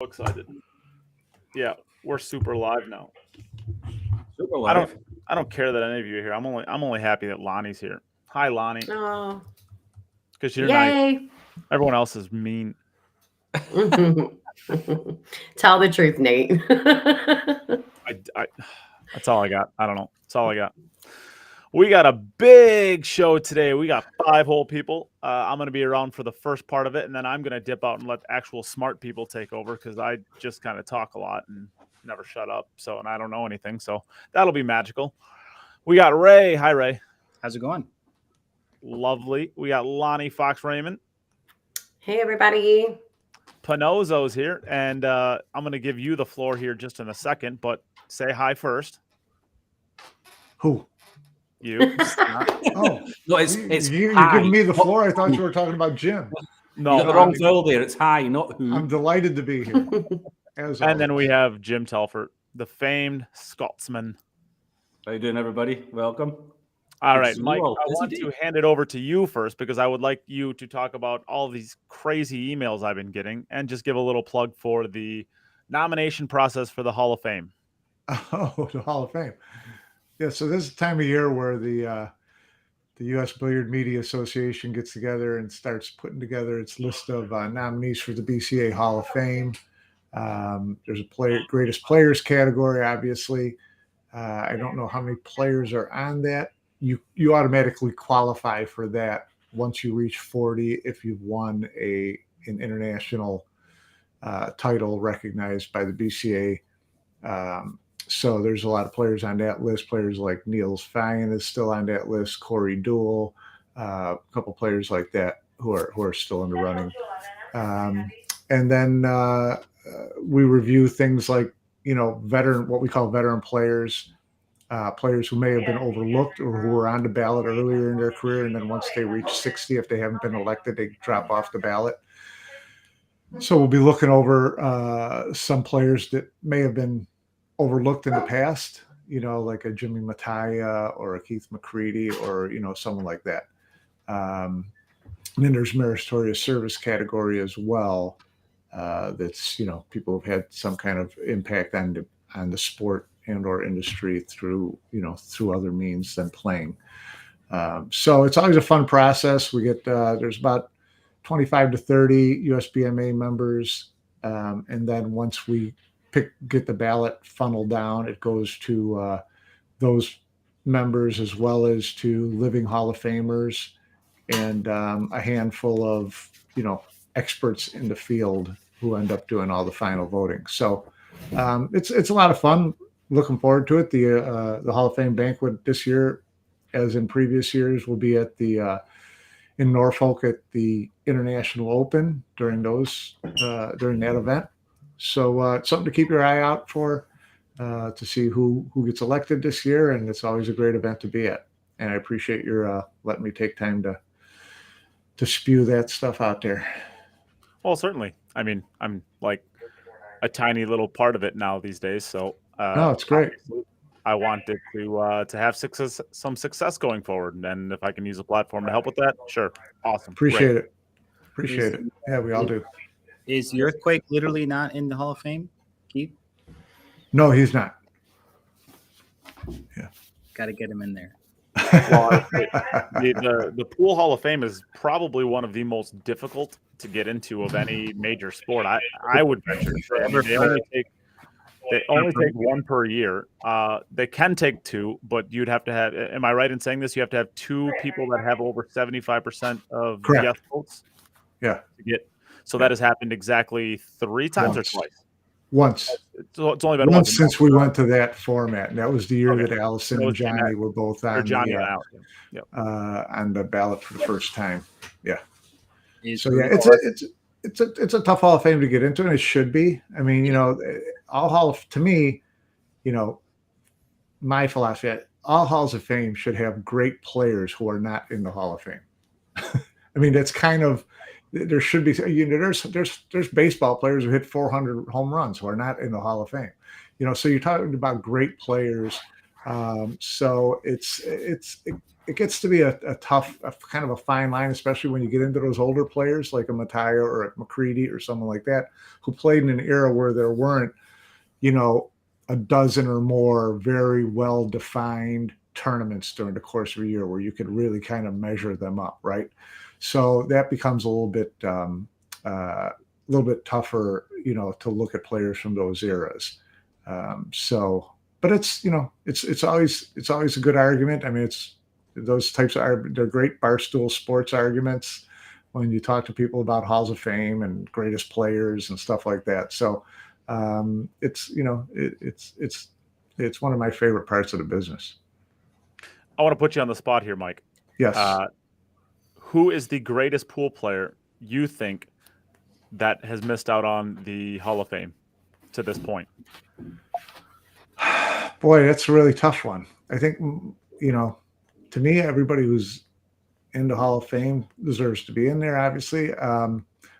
Excited. Yeah, we're super live now. Super I live. don't care that any of you are here. I'm only happy that Lonnie's here. Hi, Lonnie. Oh, Because you're nice. yay. Everyone else is mean. Tell the truth, Nate. That's all I got. I don't know. That's all I got. We got a big show today. We got 5 whole people. I'm going to be around for the first part of it, and then I'm going to dip out and let actual smart people take over because I just kind of talk a lot and never shut up. And I don't know anything. So that'll be magical. We got Ray. Hi, Ray. How's it going? Lovely. We got Lonnie Fox-Raymond. Hey, everybody. Panozzo's here, and I'm going to give you the floor here just in a second, but say hi first. Who? You. Oh, No, it's you're hi. giving me the floor. I thought you were talking about Jim. No, You got the wrong vowel there. It's hi, not who. I'm delighted to be here. And then we have Jim Telfer, the famed Scotsman. How you doing, everybody? Welcome. All right, Mike, I want to hand it over to you first because I would like you to talk about all these crazy emails I've been getting and just give a little plug for the nomination process for the Hall of Fame. Oh, the Hall of Fame. Yeah, so this is the time of year where the U.S. Billiard Media Association gets together and starts putting together its list of nominees for the BCA Hall of Fame. There's a greatest players category, obviously. I don't know how many players are on that. You automatically qualify for that once you reach 40 if you've won an international title recognized by the BCA. So there's a lot of players on that list. Players like Niels Fine is still on that list. Corey Deuel, a couple players like that who are still in the running. And then we review things like what we call veteran players, players who may have been overlooked or who were on the ballot earlier in their career, and then once they reach 60, if they haven't been elected, they drop off the ballot. So we'll be looking over some players that may have been overlooked in the past, like a Jimmy Mattia or a Keith McCready or, someone like that. And then there's meritorious service category as well. That's, people have had some kind of impact on the sport and or industry through other means than playing. So it's always a fun process. We get, there's about 25 to 30 USBMA members. And then once we get the ballot funneled down, it goes to those members as well as to living Hall of Famers and a handful of experts in the field who end up doing all the final voting. So it's a lot of fun. Looking forward to it. The Hall of Fame banquet this year, as in previous years, will be at the in Norfolk at the International Open during that event. So it's something to keep your eye out for to see who gets elected this year, and it's always a great event to be at. And I appreciate your letting me take time to spew that stuff out there. Well, certainly. I mean, I'm like a tiny little part of it now these days, so no, it's great. I want it to have some success going forward, and if I can use a platform to help with that, sure, awesome. Appreciate it. Yeah, we all do. Is the Earthquake literally not in the Hall of Fame, Keith? No, he's not. Yeah, got to get him in there. Well, the Pool Hall of Fame is probably one of the most difficult to get into of any major sport. I would venture to say. I mean, they only take one per year. They can take 2, but you'd have to have. Am I right in saying this? You have to have 2 people that have over 75% of yes votes. Yeah. So that has happened exactly 3 times or twice. Once. It's only been once since we went to that format, and that was the year that Allison and Johnny Johnny were both on on the ballot for the first time. Yeah. So yeah, it's a tough Hall of Fame to get into, and it should be. I mean, to me, my philosophy, all Halls of Fame should have great players who are not in the Hall of Fame. I mean, that's kind of. There should be, there's baseball players who hit 400 home runs who are not in the Hall of Fame. So you're talking about great players So it gets to be a tough, kind of a fine line, especially when you get into those older players like a Mattia or a McCready or someone like that, who played in an era where there weren't, a dozen or more very well-defined tournaments during the course of a year where you could really kind of measure them up, right? So that becomes a little bit tougher, to look at players from those eras. But it's always a good argument. I mean, it's those they're great barstool sports arguments when you talk to people about halls of fame and greatest players and stuff like that. So it's one of my favorite parts of the business. I want to put you on the spot here, Mike. Yes. Who is the greatest pool player you think that has missed out on the Hall of Fame to this point? Boy, that's a really tough one. I think, to me, everybody who's in the Hall of Fame deserves to be in there, obviously.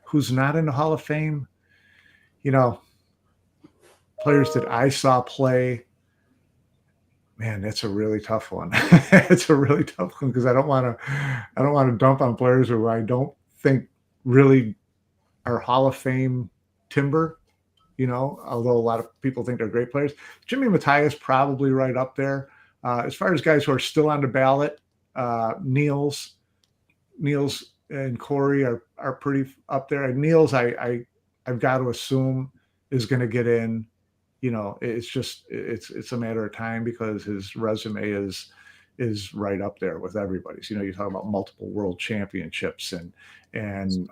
Who's not in the Hall of Fame, players that I saw play, man, that's a really tough one. It's a really tough one because I don't want to dump on players who I don't think really are Hall of Fame timber, although a lot of people think they're great players. Jimmy Mattia is probably right up there. As far as guys who are still on the ballot, Niels and Corey are pretty up there. And Niels, I've got to assume is going to get in. It's a matter of time because his resume is right up there with everybody's. You talk about multiple world championships and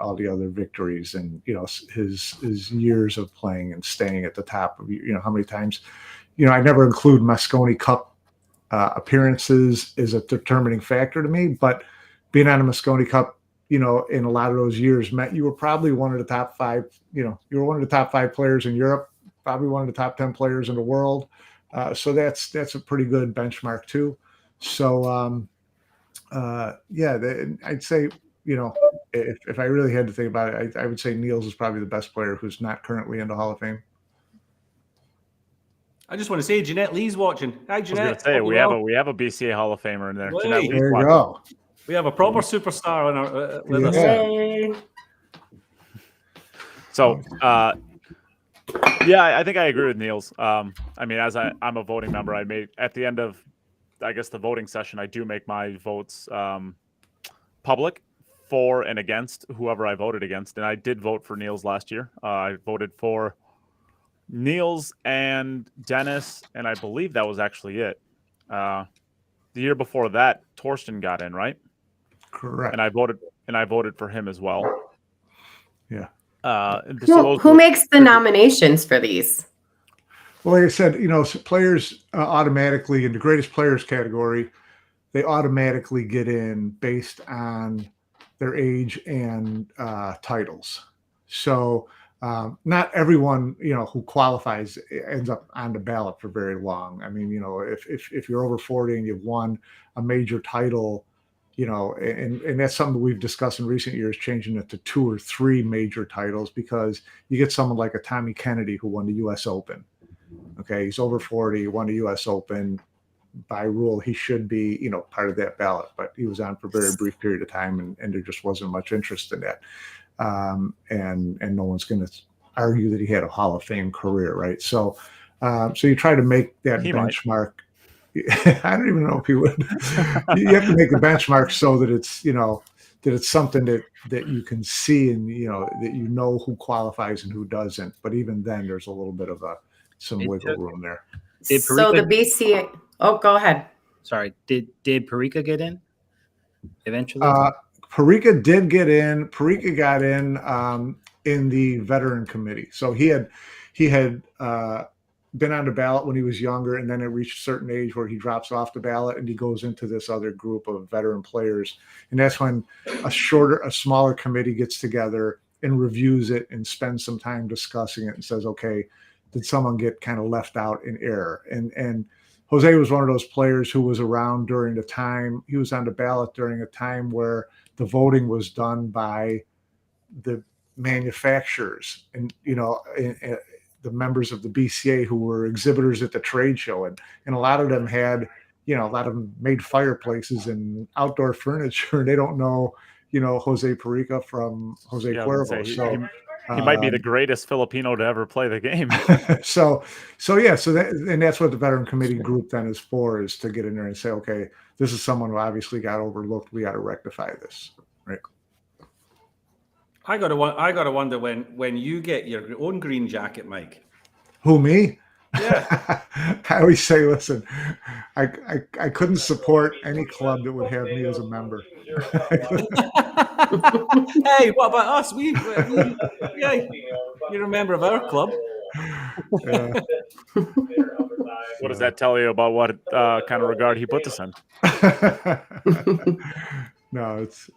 all the other victories and his years of playing and staying at the top of how many times. I never include Mosconi Cup appearances is a determining factor to me, but being on a Mosconi Cup, in a lot of those years meant you were probably one of the top five. You were one of the top 5 players in Europe. Probably one of the top 10 players in the world. So that's a pretty good benchmark too. So, I'd say, if I really had to think about it, I would say Niels is probably the best player who's not currently in the Hall of Fame. I just want to say Jeanette Lee's watching. Hi, Jeanette. I was going to say, we have a BCA Hall of Famer in there. Hey. Jeanette Lee's There you watching. go. We have a proper superstar on our, with us. Yay. So, I think I agree with Niels. I mean, as I'm a voting member, I made at the end of, I guess, the voting session, I do make my votes public for and against whoever I voted against. And I did vote for Niels last year. I voted for Niels and Dennis, and I believe that was actually it. The year before that, Torsten got in, right? Correct. And I voted for him as well. Yeah. Who makes the nominations for these? Well, like I said, so players automatically in the greatest players category, they automatically get in based on their age and titles. So not everyone, who qualifies ends up on the ballot for very long. I mean, if you're over 40 and you've won a major title, and that's something we've discussed in recent years, changing it to 2 or 3 major titles, because you get someone like a Tommy Kennedy who won the U.S. Open. Okay, he's over 40, won the U.S. Open. By rule, he should be, part of that ballot, but he was on for a very brief period of time, and there just wasn't much interest in that. And no one's going to argue that he had a Hall of Fame career, right? So you try to make that benchmark. I don't even know if he would. You have to make the benchmark so that it's, that it's something that you can see and, that who qualifies and who doesn't. But even then, there's a little bit of some wiggle room there. So the BCA. Oh, go ahead. Sorry. Did Parika get in eventually? Parika did get in. Parika got in the veteran committee. So he had been on the ballot when he was younger, and then it reached a certain age where he drops off the ballot and he goes into this other group of veteran players. And that's when a smaller committee gets together and reviews it and spends some time discussing it and says, okay, did someone get kind of left out in error? And Jose was one of those players who was around during the time. He was on the ballot during a time where the voting was done by the manufacturers, and the members of the BCA who were exhibitors at the trade show, and a lot of them had, a lot of them made fireplaces and outdoor furniture, and they don't know, Jose Perica from Jose Cuervo. He might be the greatest Filipino to ever play the game. So that's what the veteran committee group then is for, is to get in there and say, okay, this is someone who obviously got overlooked. We got to rectify this, right? I gotta wonder when you get your own green jacket, Mike. Who, me? Yeah. I always say, listen, I couldn't support any club that would have me as a member. Hey, what about us? Yeah, you're a member of our club. Yeah. What does that tell you about what kind of regard he put us in? No, it's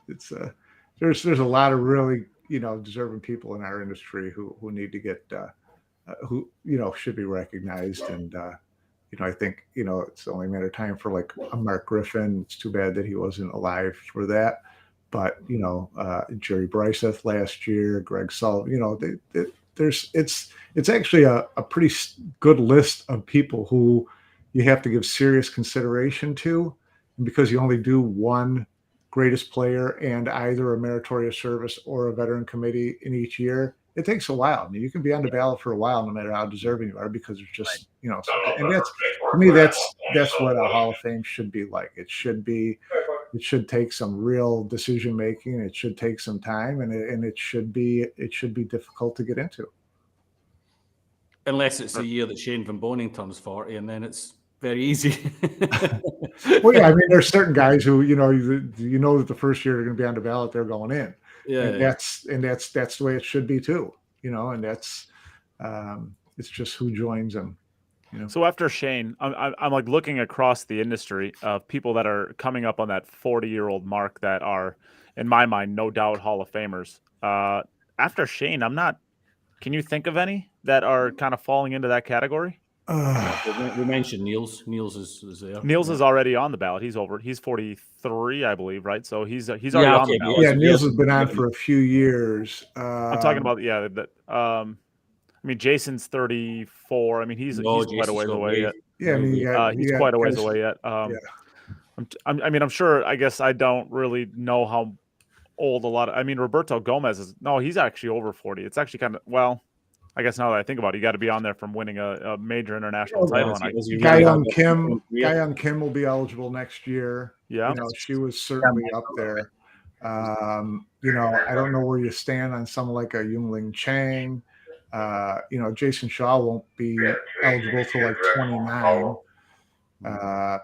there's a lot of really deserving people in our industry who need to get who should be recognized, and I think it's only a matter of time for like a Mark Griffin. It's too bad that he wasn't alive for that, but Jerry Bryseth last year, Greg Sullivan, it's actually a pretty good list of people who you have to give serious consideration to, and because you only do one greatest player and either a meritorious service or a veteran committee in each year, it takes a while. I mean, you can be on the ballot for a while, no matter how deserving you are, because it's just, and that's, to me, that's what a Hall of Fame should be like. It should take some real decision making. It should take some time, and it should be difficult to get into. Unless it's the year that Shane Van Boning turns 40, and then it's very easy. Well, yeah, I mean, there's certain guys who that the first year they're going to be on the ballot, they're going in. Yeah, and that's the way it should be too. And that's it's just who joins them. So after Shane, I'm like looking across the industry of people that are coming up on that 40-year-old mark that are, in my mind, no doubt Hall of Famers. After Shane, can you think of any that are kind of falling into that category? We mentioned Niels. Niels is there. Niels is already on the ballot. He's over. He's 43, I believe, right? So he's already on the ballot. Yeah, Niels has been on for a few years. I'm talking about I mean, Jason's 34. I mean, he's quite a ways away yet. Yeah, I mean, he's quite a ways away yet. I'm sure. I guess I don't really know how old Roberto Gomez he's actually over 40. It's actually kind of, I guess now that I think about it, you got to be on there from winning a major international title. Guy Kim will be eligible next year. Yeah, she was certainly up there. I don't know where you stand on someone like a Yungling Chang. Jason Shaw won't be eligible till like 29.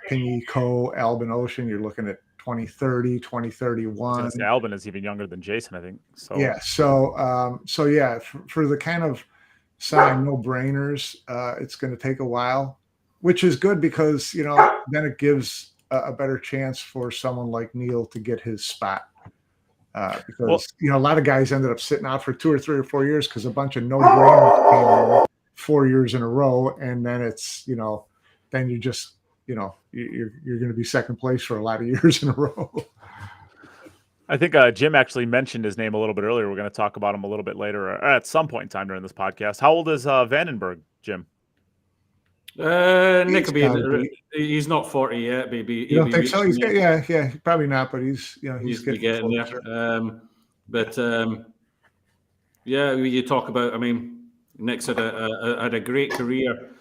Pingy Ko, Albin Ocean, you're looking at 2030, 2031. Albin is even younger than Jason, I think. So yeah, so yeah, for the kind of no-brainers, it's going to take a while, which is good because then it gives a better chance for someone like Neil to get his spot. Because a lot of guys ended up sitting out for 2 or 3 or 4 years because a bunch of no-brainers came in 4 years in a row, and then it's then you just you're going to be second place for a lot of years in a row. I think Jim actually mentioned his name a little bit earlier. We're going to talk about him a little bit later, or at some point in time during this podcast. How old is Vandenberg, Jim? Nick will be. He's not 40 yet, baby. You don't think so? Yeah, probably not. But he's getting there. Yeah, you talk about. I mean, Nick's had a great career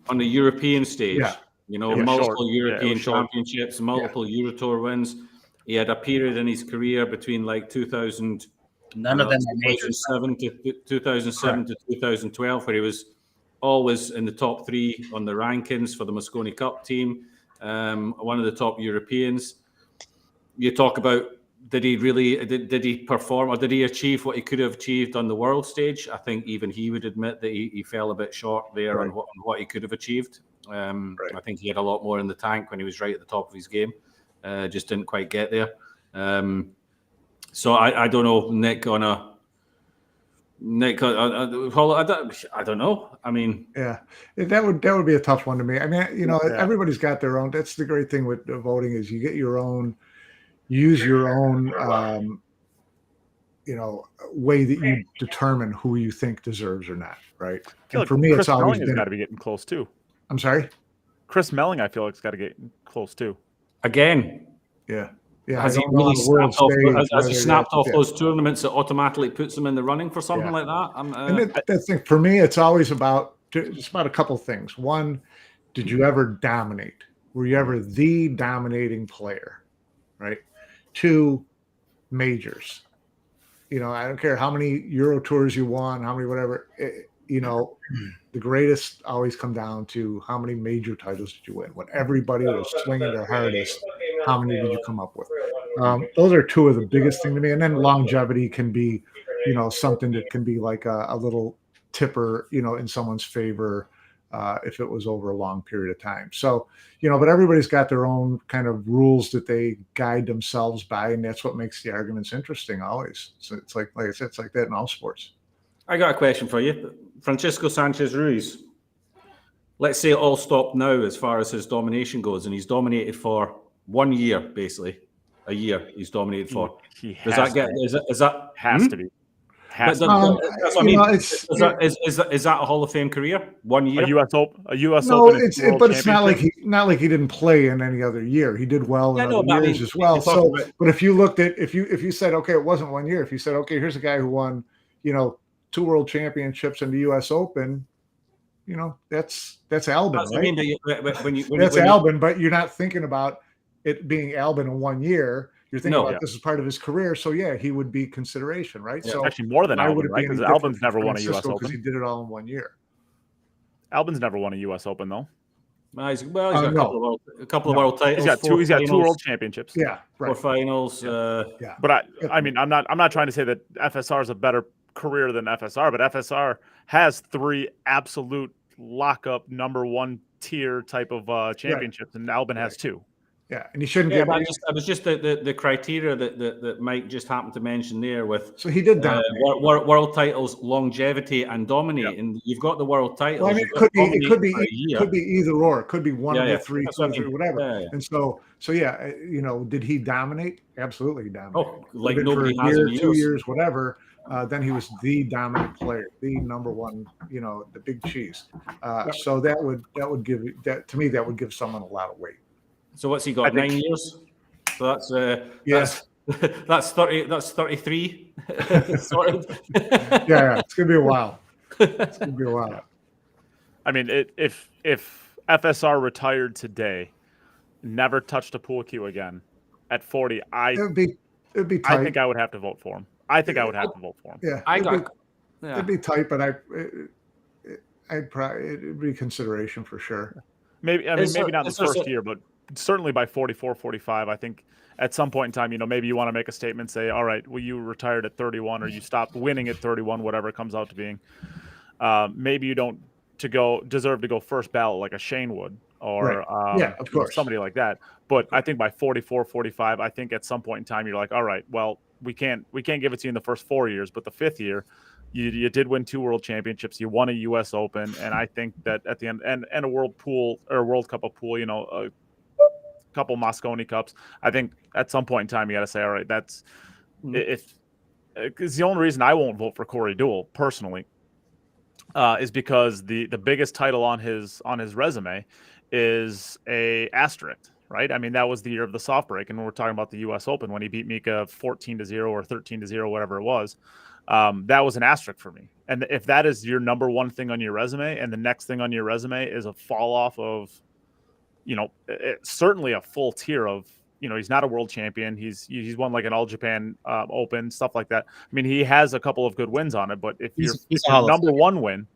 on the European stage. Yeah. Multiple European championships, multiple Eurotour wins. He had a period in his career between like 2007 to 2012 where he was always in the top 3 on the rankings for the Mosconi Cup team, one of the top Europeans. You talk about did he perform or did he achieve what he could have achieved on the world stage? I think even he would admit that he fell a bit short there on what he could have achieved. I think he had a lot more in the tank when he was right at the top of his game. Just didn't quite get there. So I don't know, Nick. I don't know. I mean, yeah, that would be a tough one to me. I mean, everybody's got their own. That's the great thing with voting is you get your own, use your own way that you determine who you think deserves or not, right? I feel And for like me, Chris it's always Melling has been. got to be getting close too. I'm sorry. Chris Melling, I feel like, has got to get close too. Again, Yeah. Yeah. has I he don't know really on the world snapped off, stage has he whether snapped off yeah. those tournaments that automatically puts him in the running for something Yeah. like that? And that's thing for me. It's always about a couple things. One, did you ever dominate? Were you ever the dominating player? Right. Two, majors. I don't care how many Euro tours you won, how many whatever. The greatest always come down to how many major titles did you win? When everybody was swinging their hardest, how many did you come up with? Those are two of the biggest things to me. And then longevity can be, something that can be like a little tipper, in someone's favor if it was over a long period of time. So, but everybody's got their own kind of rules that they guide themselves by, and that's what makes the arguments interesting always. So it's like I said, it's like that in all sports. I got a question for you. Francisco Sanchez-Ruiz. Let's say it all stopped now as far as his domination goes, and he's dominated for 1 year, basically. A year he's dominated for. Does that get? Is that has to be? That's what I mean. Is that a Hall of Fame career? 1 year? A U.S. Open. No, Open. But it's not like he didn't play in any other year. He did well in other years as well. So, but if you looked at if you said, okay, it wasn't 1 year. If you said, okay, here's a guy who won, 2 world championships in the U.S. Open, that's Albin, That's right? I mean, that's Albin, but you're not thinking about it being Albin in 1 year. You're thinking about this is part of his career. So yeah, he would be consideration, right? Yeah, so actually more than Albin, right? Because Albin's never won a U.S. Open. Because he did it all in 1 year. Albin's never won a U.S. Open though. He's got a couple of world titles. He's got 2 world championships. Yeah, right. 4 finals. Yeah. But I mean, I'm not trying to say that FSR is a better career than FSR, but FSR has 3 absolute lockup number 1 tier type of championships, and Albin has 2. Yeah, and he shouldn't get. I was just the criteria that Mike just happened to mention there with. So he did dominate. World titles, longevity, and dominate, and you've got the world titles. Well, I mean, it could be either or. It could be one of the 3, 2 or 3, whatever. Yeah. And so yeah, did he dominate? Absolutely dominated. Oh, like nobody has in years. 2 years, whatever. Then he was the dominant player, the number 1, the big cheese. So that would give that to me. That would give someone a lot of weight. So what's he got? 9 years. So that's that's 30. That's 33. Sorted. Yeah, it's gonna be a while. It's gonna be a while. I mean, if FSR retired today, never touched a pool cue again, at 40, it'd be tight. I think I would have to vote for him. Yeah, it'd be tight, but I'd probably it'd be consideration for sure. Maybe not in the first year, but certainly by 44, 45, I think at some point in time, maybe you want to make a statement, say, all right, well, you retired at 31 or you stopped winning at 31, whatever it comes out to being. Maybe you don't deserve to go first ballot like a Shane would or of course. Somebody like that. But I think by 44, 45, I think at some point in time, you're like, all right, well, we can't give it to you in the first 4 years, but the 5th year, you did win 2 world championships. You won a U.S. Open, and I think that at the end, and a World Cup of pool, a couple Mosconi Cups. I think at some point in time, you got to say, all right, that's because the only reason I won't vote for Corey Deuel personally is because the biggest title on his resume is a asterisk. Right. I mean, that was the year of the soft break. And we're talking about the U.S. Open when he beat Mika 14-0 or 13-0, whatever it was. That was an asterisk for me. And if that is your number 1 thing on your resume and the next thing on your resume is a fall off of, certainly a full tier of, he's not a world champion. He's won like an All Japan Open, stuff like that. I mean, he has a couple of good wins on it, but if your number 1 win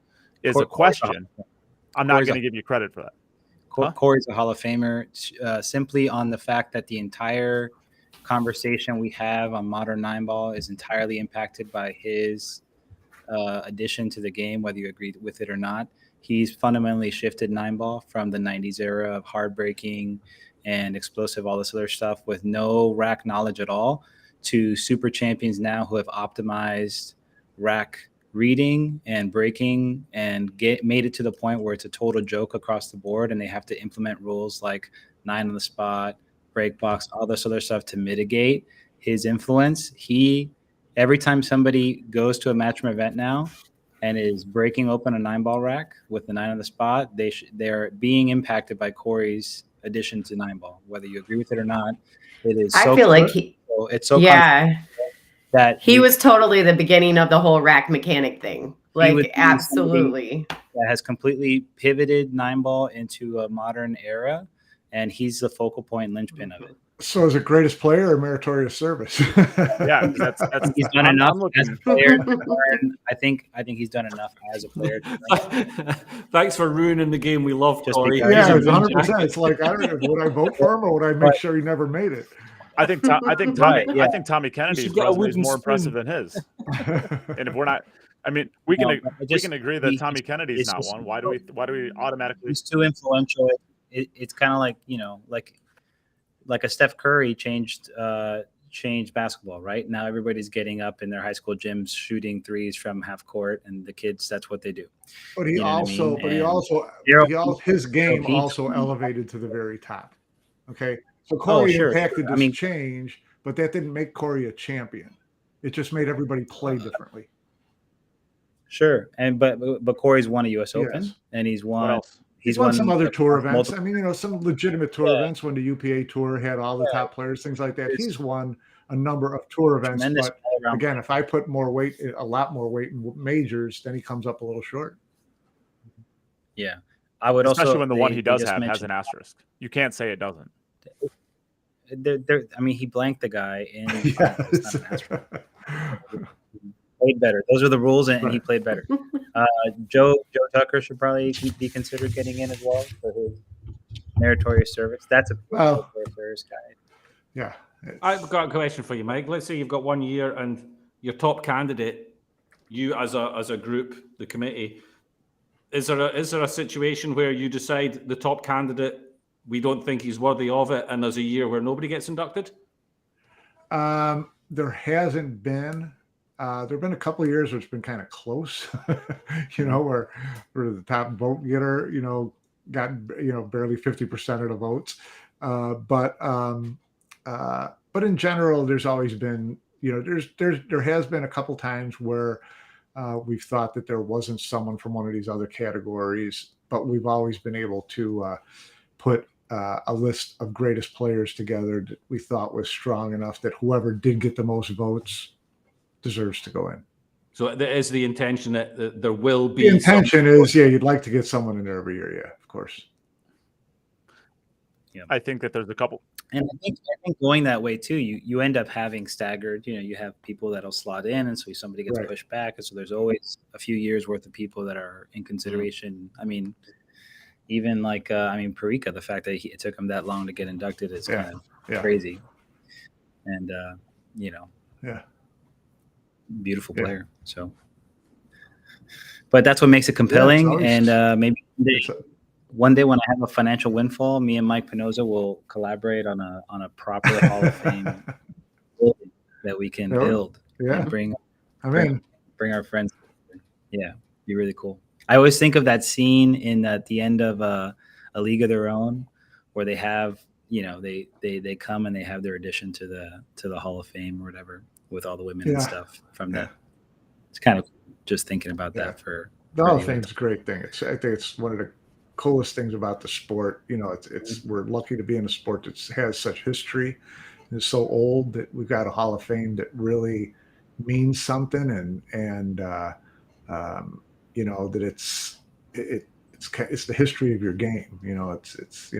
is a question, I'm not going to give you credit for that. Corey's a Hall of Famer simply on the fact that the entire conversation we have on modern 9-ball is entirely impacted by his addition to the game, whether you agree with it or not. He's fundamentally shifted 9-ball from the 90s era of hard breaking and explosive, all this other stuff with no rack knowledge at all, to super champions now who have optimized rack reading and breaking and made it to the point where it's a total joke across the board, and they have to implement rules like 9 on the spot, break box, all this other stuff to mitigate his influence. He every time somebody goes to a Matchroom event now and is breaking open a 9-ball rack with the 9 on the spot, they're being impacted by Corey's addition to 9-ball. Whether you agree with it or not, it is. I feel like that he was totally the beginning of the whole rack mechanic thing. Like, absolutely. That has completely pivoted 9-ball into a modern era, and he's the focal point linchpin of it. So is it greatest player or meritorious service? Yeah, that's he's done enough as a player. I think he's done enough as a player. Thanks for ruining the game we love, Corey. Yeah, it's 100%. It's like, I don't know, would I vote for him or would I make sure he never made it? I think Tommy Kennedy's resume is more impressive than his. And if we're not, I mean, we can agree that Tommy Kennedy's not one. Why do we automatically? He's too influential. It's kind of like, like a Steph Curry changed basketball, right? Now everybody's getting up in their high school gyms shooting threes from half court, and the kids, that's what they do. But his game also elevated to the very top. Okay, so Corey impacted this change, but that didn't make Corey a champion. It just made everybody play differently. Sure, but Corey's won a U.S. Open, and he's won. He's won some other tour events. I mean, some legitimate tour events when the UPA tour had all the top players, things like that. He's won a number of tour events. But again, if I put a lot more weight in majors, then he comes up a little short. Yeah. I would especially when the one he does have has an asterisk. You can't say it doesn't. I mean, he blanked the guy and played better. Those are the rules, and he played better. Joe Tucker should probably be considered getting in as well for his meritorious service. That's a first guy. Yeah. I've got a question for you, Mike. Let's say you've got 1 year and your top candidate, you as a group, the committee, is there a situation where you decide the top candidate, we don't think he's worthy of it, and there's a year where nobody gets inducted? There hasn't been. There have been a couple of years where it's been kind of close, where the top vote getter, got, barely 50% of the votes. But in general, there's always been, there has been a couple times where we've thought that there wasn't someone from one of these other categories, but we've always been able to put a list of greatest players together that we thought was strong enough that whoever did get the most votes deserves to go in. So there is the intention that there will be. The intention is, you'd like to get someone in there every year. Yeah, of course. Yeah, I think that there's a couple. And I think going that way too, you end up having staggered. You have people that'll slot in, and so somebody gets pushed back, and so there's always a few years worth of people that are in consideration. I mean, even like Parika, the fact that it took him that long to get inducted is kind of crazy. And beautiful player. So, but that's what makes it compelling. And maybe one day when I have a financial windfall, me and Mike Panozzo will collaborate on a proper Hall of Fame building that we can build. Yeah, and bring our friends. Yeah, be really cool. I always think of that scene at the end of A League of Their Own, where they have they come and they have their addition to the Hall of Fame or whatever, with all the women and stuff from that. It's kind of just thinking about that for the Hall of Fame's a great thing. I think it's one of the coolest things about the sport. We're lucky to be in a sport that has such history and is so old that we've got a Hall of Fame that really means something, and that it's the history of your game. It's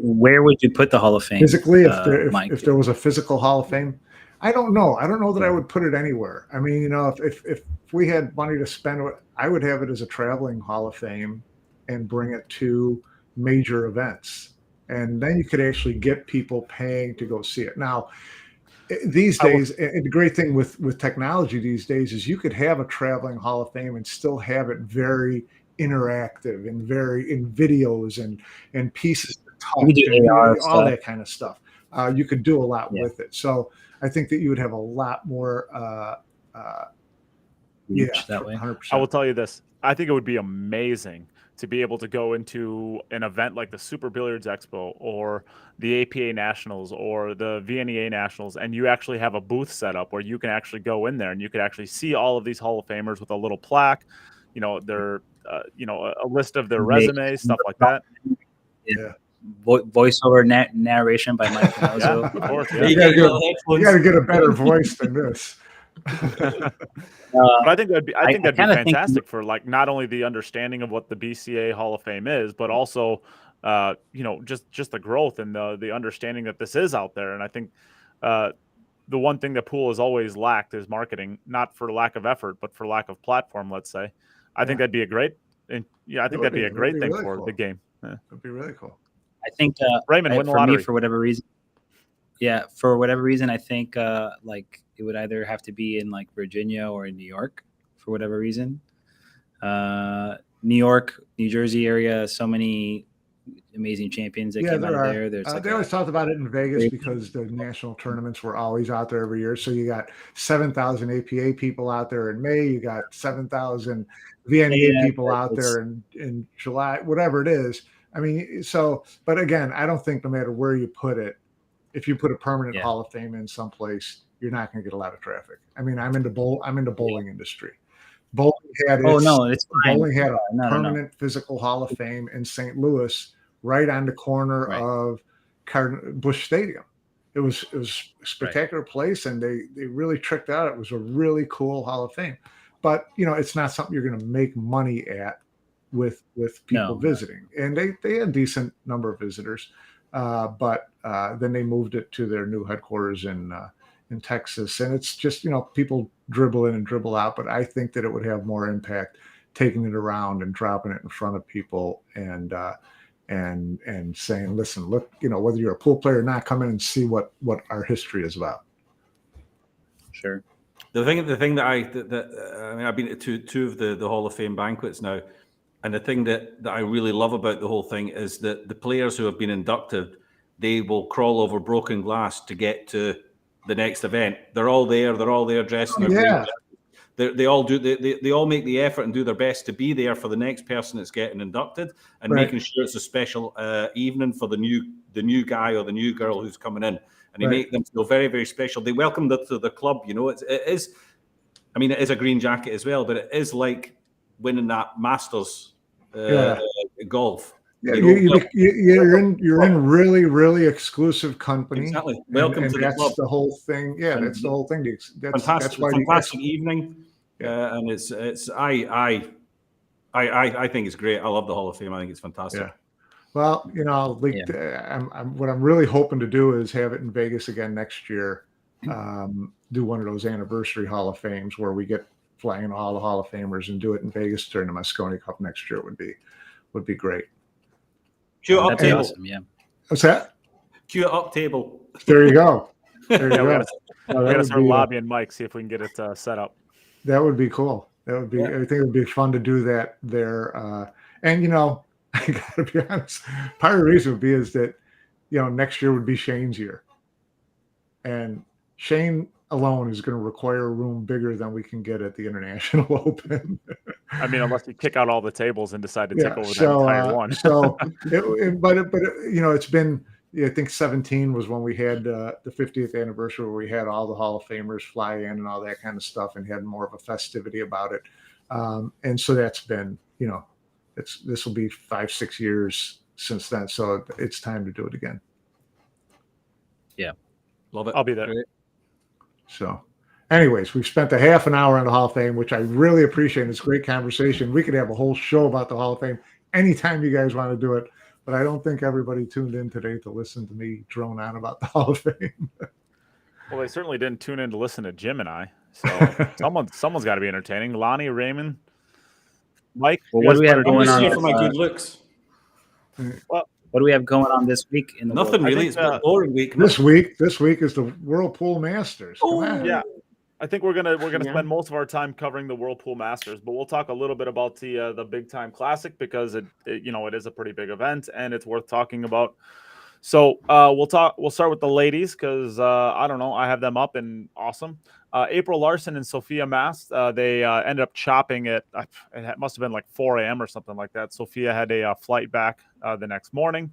Where would you put the Hall of Fame physically? If there was a physical Hall of Fame, I don't know. I don't know that I would put it anywhere. I mean, if we had money to spend, I would have it as a traveling Hall of Fame and bring it to major events. And then you could actually get people paying to go see it. Now, these days, and the great thing with technology these days is you could have a traveling Hall of Fame and still have it very interactive and very in videos and pieces to touch and all that kind of stuff. You could do a lot with it. So I think that you would have a lot more reach that way. 100%. I will tell you this. I think it would be amazing to be able to go into an event like the Super Billiards Expo or the APA Nationals or the VNEA Nationals, and you actually have a booth set up where you can actually go in there and you could actually see all of these Hall of Famers with a little plaque, their, a list of their resumes, stuff like that. Yeah. Voiceover narration by Mike Panozzo. Yeah, of course. You Yeah. gotta get a better voice than this. But I think that'd be kinda think- fantastic for like not only the understanding of what the BCA Hall of Fame is, but also just the growth and the understanding that this is out there. And I think the one thing that pool has always lacked is marketing, not for lack of effort, but for lack of platform. Let's say. I think that'd be a great, I think that'd be a great thing really for cool. the game. It'd be really cool. I think Raymond, win the for lottery. me, for whatever reason, I think like it would either have to be in like Virginia or in New York for whatever reason. New York, New Jersey area, so many amazing champions that came out of there. There's they always talked about it in Vegas because the national tournaments were always out there every year. So you got 7,000 APA people out there in May. You got 7,000 VNEA people out there in July, whatever it is. I mean, but again, I don't think no matter where you put it, if you put a permanent Hall of Fame in someplace, you're not going to get a lot of traffic. I mean, I'm into bowling industry. Bowling had bowling had a permanent physical Hall of Fame in St. Louis, right on the corner of Busch Stadium. It was a spectacular place, and they really tricked out. It was a really cool Hall of Fame, but it's not something you're going to make money at with people visiting. And they had a decent number of visitors, but then they moved it to their new headquarters in Texas, and it's just people dribble in and dribble out. But I think that it would have more impact taking it around and dropping it in front of people and saying, listen, look, whether you're a pool player or not, come in and see what our history is about. Sure. The thing that I mean, I've been to two of the Hall of Fame banquets now, and the thing that I really love about the whole thing is that the players who have been inducted, they will crawl over broken glass to get to the next event. They're all there dressed in their great. They all do. They all make the effort and do their best to be there for the next person that's getting inducted, and making sure it's a special evening for the new guy or the new girl who's coming in, and they make them feel very, very special. They welcome them to the club. It is. I mean, it is a green jacket as well, but it is like winning that Masters golf. Yeah, you're in really, really exclusive company. Exactly. Welcome to the club. That's the whole thing. Yeah, that's the whole thing. Fantastic evening. And it's I think it's great. I love the Hall of Fame. I think it's fantastic. Yeah. Well, what I'm really hoping to do is have it in Vegas again next year. Do one of those anniversary Hall of Fames where we get flying all the Hall of Famers and do it in Vegas during the Moscone Cup next year would be great. Cue up table. Awesome, yeah. What's that? Cue up table. There you go. There you go. We gotta start lobbying Mike, see if we can get it set up. That would be cool. That would be. I think it would be fun to do that there. And I gotta be honest. Part of the reason would be is that next year would be Shane's year, and Shane alone is going to require a room bigger than we can get at the International Open. I mean, unless you kick out all the tables and decide to take over the entire one. It's been. I think 17 was when we had the 50th anniversary where we had all the Hall of Famers fly in and all that kind of stuff and had more of a festivity about it. And so that's been, this will be 5-6 years since then. So it's time to do it again. Yeah. Love it. I'll be there. Great. So anyways, we've spent a half an hour on the Hall of Fame, which I really appreciate. It's a great conversation. We could have a whole show about the Hall of Fame anytime you guys want to do it. But I don't think everybody tuned in today to listen to me drone on about the Hall of Fame. Well, they certainly didn't tune in to listen to Jim and I. So someone's got to be entertaining. Lonnie, Raymond, Mike. Well, what do we have going on? For my good looks. What do we have going on this week? In the Nothing really. It's been a boring week. This week is the Whirlpool Masters. Come on. Yeah. I think we're gonna spend most of our time covering the Whirlpool Masters, but we'll talk a little bit about the Big Tyme Classic because it is a pretty big event and it's worth talking about. So we'll start with the ladies because I don't know, I have them up and awesome. April Larson and Sophia Mast, they ended up chopping it. It must have been like 4 a.m. or something like that. Sophia had a flight back the next morning,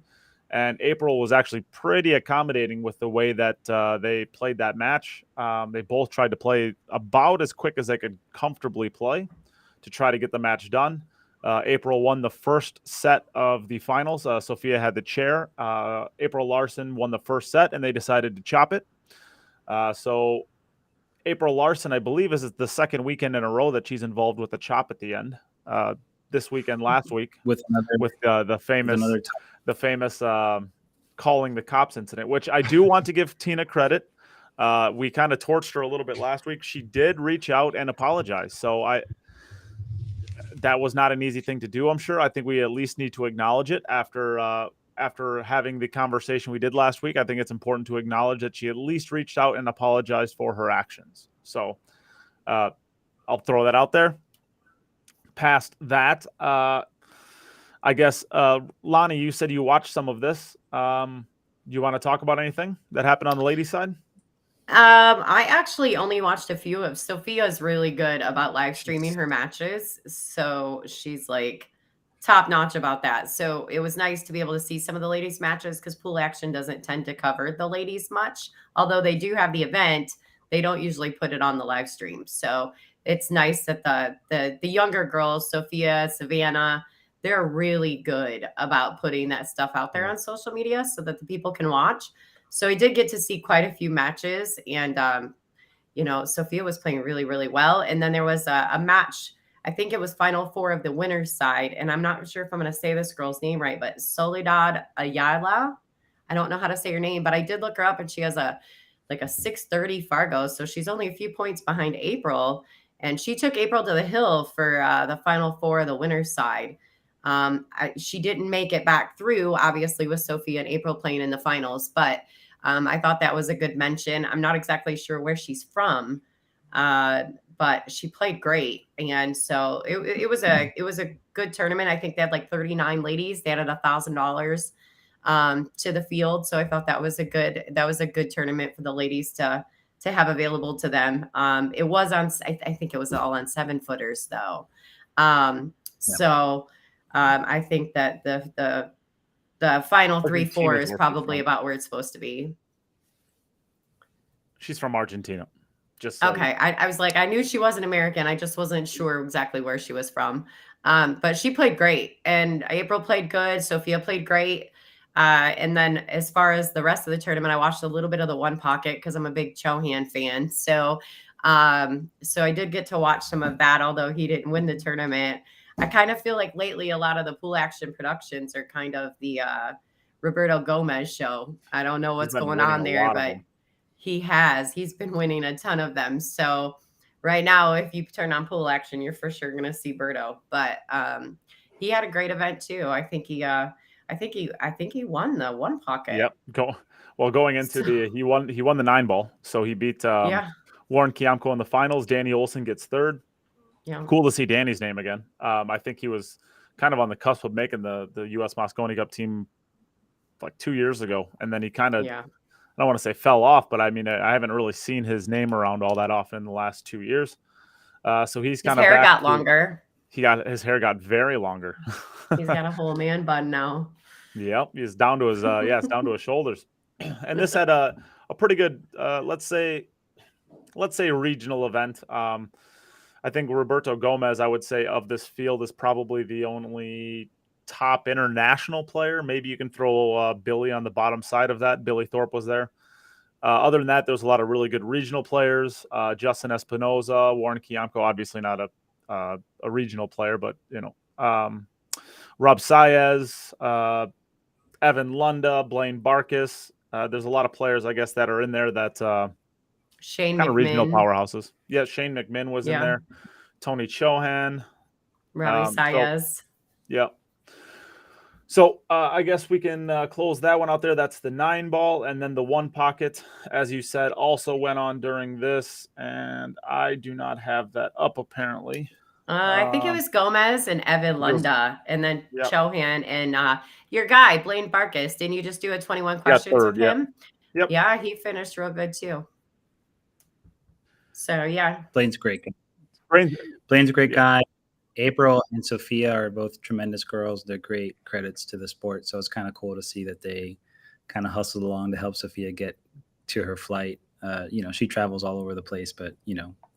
and April was actually pretty accommodating with the way that they played that match. They both tried to play about as quick as they could comfortably play to try to get the match done. April won the first set of the finals. Sophia had the chair. April Larson won the first set, and they decided to chop it. So April Larson, I believe, is the second weekend in a row that she's involved with a chop at the end. This weekend, last week, with the famous calling the cops incident, which I do want to give Tina credit. We kind of torched her a little bit last week. She did reach out and apologize. So that was not an easy thing to do, I'm sure. I think we at least need to acknowledge it after having the conversation we did last week. I think it's important to acknowledge that she at least reached out and apologized for her actions. So I'll throw that out there. Past that, I guess, Lonnie, you said you watched some of this. You want to talk about anything that happened on the ladies' side? I actually only watched a few of Sophia's really good about live streaming her matches. So she's like top notch about that. So it was nice to be able to see some of the ladies' matches because Pool Action doesn't tend to cover the ladies much. Although they do have the event, they don't usually put it on the live stream. So it's nice that the younger girls, Sophia, Savannah, they're really good about putting that stuff out there on social media so that the people can watch. So I did get to see quite a few matches, and Sophia was playing really, really well. And then there was a match. I think it was Final Four of the winners' side, and I'm not sure if I'm going to say this girl's name right, but Soledad Ayala. I don't know how to say her name, but I did look her up, and she has a 630 Fargo, so she's only a few points behind April, and she took April to the hill for the Final Four of the winners' side. She didn't make it back through, obviously, with Sophia and April playing in the finals, but I thought that was a good mention. I'm not exactly sure where she's from, but she played great. And so it was a good tournament. I think they had like 39 ladies. They added $1,000 to the field. So I thought that was a good tournament for the ladies to have available to them. It was on, I think it was all on 7-footers though. So I think that the final 3-4 is probably about where it's supposed to be. She's from Argentina. Just okay. I was like, I knew she wasn't American. I just wasn't sure exactly where she was from. But she played great, and April played good. Sophia played great. And then as far as the rest of the tournament, I watched a little bit of the One Pocket because I'm a big Chohan fan. So I did get to watch some of that, although he didn't win the tournament. I kind of feel like lately a lot of the Pool Action productions are kind of the Roberto Gomez show. I don't know what's going on there, but he's been winning a ton of them. So right now, if you turn on Pool Action, you're for sure going to see Berto. But he had a great event too. I think he won the One Pocket. Yep. Going into he won the 9-ball. So he beat Warren Kiamko in the finals. Danny Olson gets third. Yeah. Cool to see Danny's name again. I think he was kind of on the cusp of making the U.S. Mosconi Cup team like 2 years ago. And then he kind of, I don't want to say fell off, but I mean, I haven't really seen his name around all that often in the last 2 years. So he's kind of his hair got longer. His hair got very longer. He's got a whole man bun now. Yep. He's down to his, it's down to his shoulders. And this had a pretty good, let's say regional event. I think Roberto Gomez, I would say, of this field is probably the only top international player. Maybe you can throw Billy on the bottom side of that. Billy Thorpe was there. Other than that, there's a lot of really good regional players. Justin Espinoza, Warren Kiamko, obviously not a regional player, but Rob Saez, Evan Lunda, Blaine Barkis. There's a lot of players, I guess, that are in there that Shane kind McMinn. of regional powerhouses. Yeah, Shane McMinn was in there. Tony Chohan. Robbie Saez. So I guess we can close that one out there. That's the 9-ball. And then the One Pocket, as you said, also went on during this. And I do not have that up, apparently. I think it was Gomez and Evan Lunda, and then Yep. Chohan and your guy Blaine Barkis. Didn't you just do a 21 Yeah, questions third, with him? Yep. Yeah, he finished real good too. So yeah, Blaine's great. Brain- Blaine's a great Yeah. guy. April and Sophia are both tremendous girls. They're great credits to the sport. So it's kind of cool to see that they kind of hustled along to help Sophia get to her flight. She travels all over the place, but,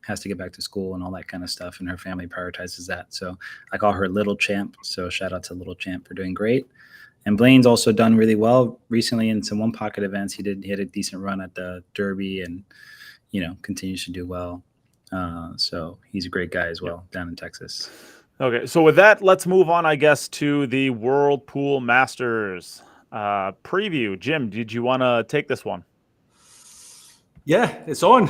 has to get back to school and all that kind of stuff. And her family prioritizes that. So I call her Little Champ. So shout out to Little Champ for doing great. And Blaine's also done really well recently in some one pocket events. He had a decent run at the Derby and, continues to do well. So he's a great guy as well down in Texas. Okay, so with that, let's move on, I guess, to the Whirlpool Masters preview. Jim, did you want to take this one? Yeah, it's on.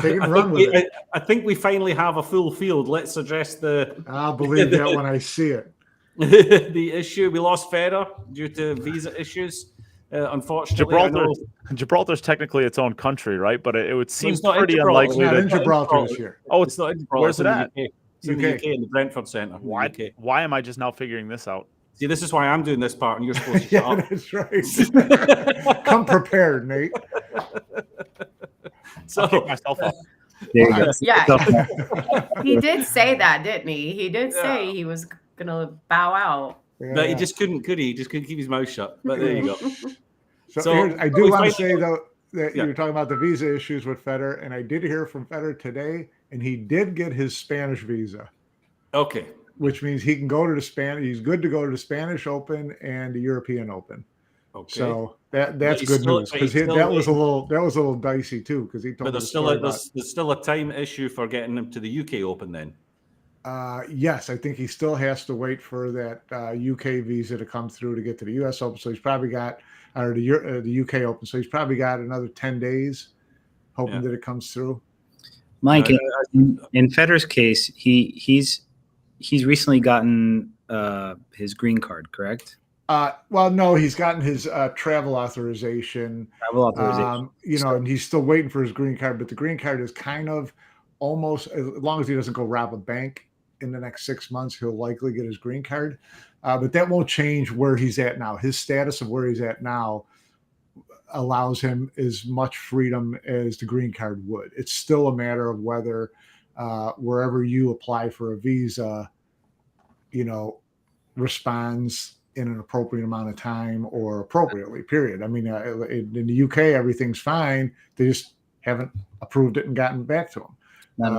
Take it and run with it. I think we finally have a full field. Let's address I'll believe that when I see it. the issue. We lost Federer due to visa issues. Unfortunately, Gibraltar's technically its own country, right? But it would seem it's not pretty in unlikely. It's not in Gibraltar this year. Oh, it's not in Gibraltar. Where's it at? It's in the UK, in the Brentford Centre. Why am I just now figuring this out? See, this is why I'm doing this part, and you're supposed to shut up. That's right. Come prepared, Nate. So I'll kick myself up. There you go. yeah. He did say that, didn't he? He did say he was gonna bow out. But he just couldn't, could he? He just couldn't keep his mouth shut. But there you go. So I do want to say, though, that you were talking about the visa issues with Federer, and I did hear from Federer today, and he did get his Spanish visa. Okay. Which means he can go to the Spanish. He's good to go to the Spanish Open and the European Open. Okay. So that's good news, because that was a little dicey too, because he told But there's still a time issue for getting him to the UK Open then. Yes, I think he still has to wait for that UK visa to come through to get to the US Open. So he's probably got, or the UK Open. So he's probably got another 10 days, hoping that it comes through. Mike, in Federer's case, he's recently gotten his green card, correct? Well, no, he's gotten his travel authorization. And he's still waiting for his green card. But the green card is kind of almost, as long as he doesn't go rob a bank in the next 6 months, he'll likely get his green card. But that won't change where he's at now. His status of where he's at now allows him as much freedom as the green card would. It's still a matter of whether wherever you apply for a visa, responds in an appropriate amount of time or appropriately, period. I mean, in the UK, everything's fine. They just haven't approved it and gotten back to him.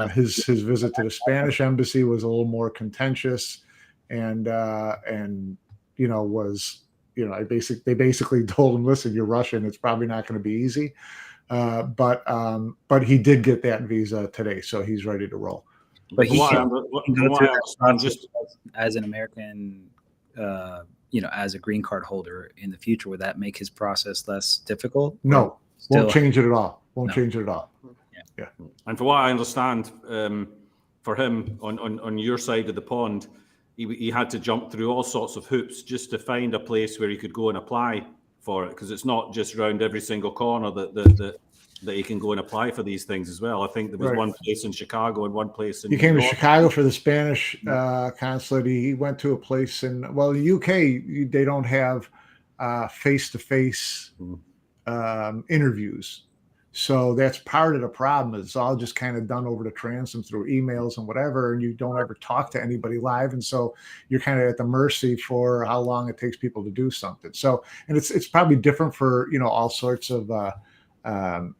His visit to the Spanish embassy was a little more contentious, and they basically told him, listen, you're Russian, it's probably not going to be easy. But he did get that visa today, so he's ready to roll. But he can go through that process as an American, as a green card holder in the future. Would that make his process less difficult? No, won't change it at all. Change it at all. Yeah. And for what I understand, for him on your side of the pond, he had to jump through all sorts of hoops just to find a place where he could go and apply for it, because it's not just round every single corner that he can go and apply for these things as well. I think there was one place in Chicago and one place in He came to Chicago for the Spanish consulate. He went to a place in, the UK, they don't have face-to-face interviews. So that's part of the problem. It's all just kind of done over the transom through emails and whatever, and you don't ever talk to anybody live. And so you're kind of at the mercy for how long it takes people to do something. So, and it's probably different for, all sorts of,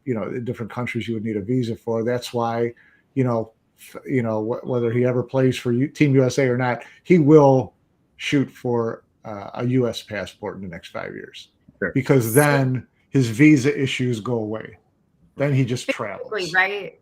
different countries you would need a visa for. That's why, whether he ever plays for Team USA or not, he will shoot for a U.S. passport in the next 5 years, because then his visa issues go away. Then he just travels.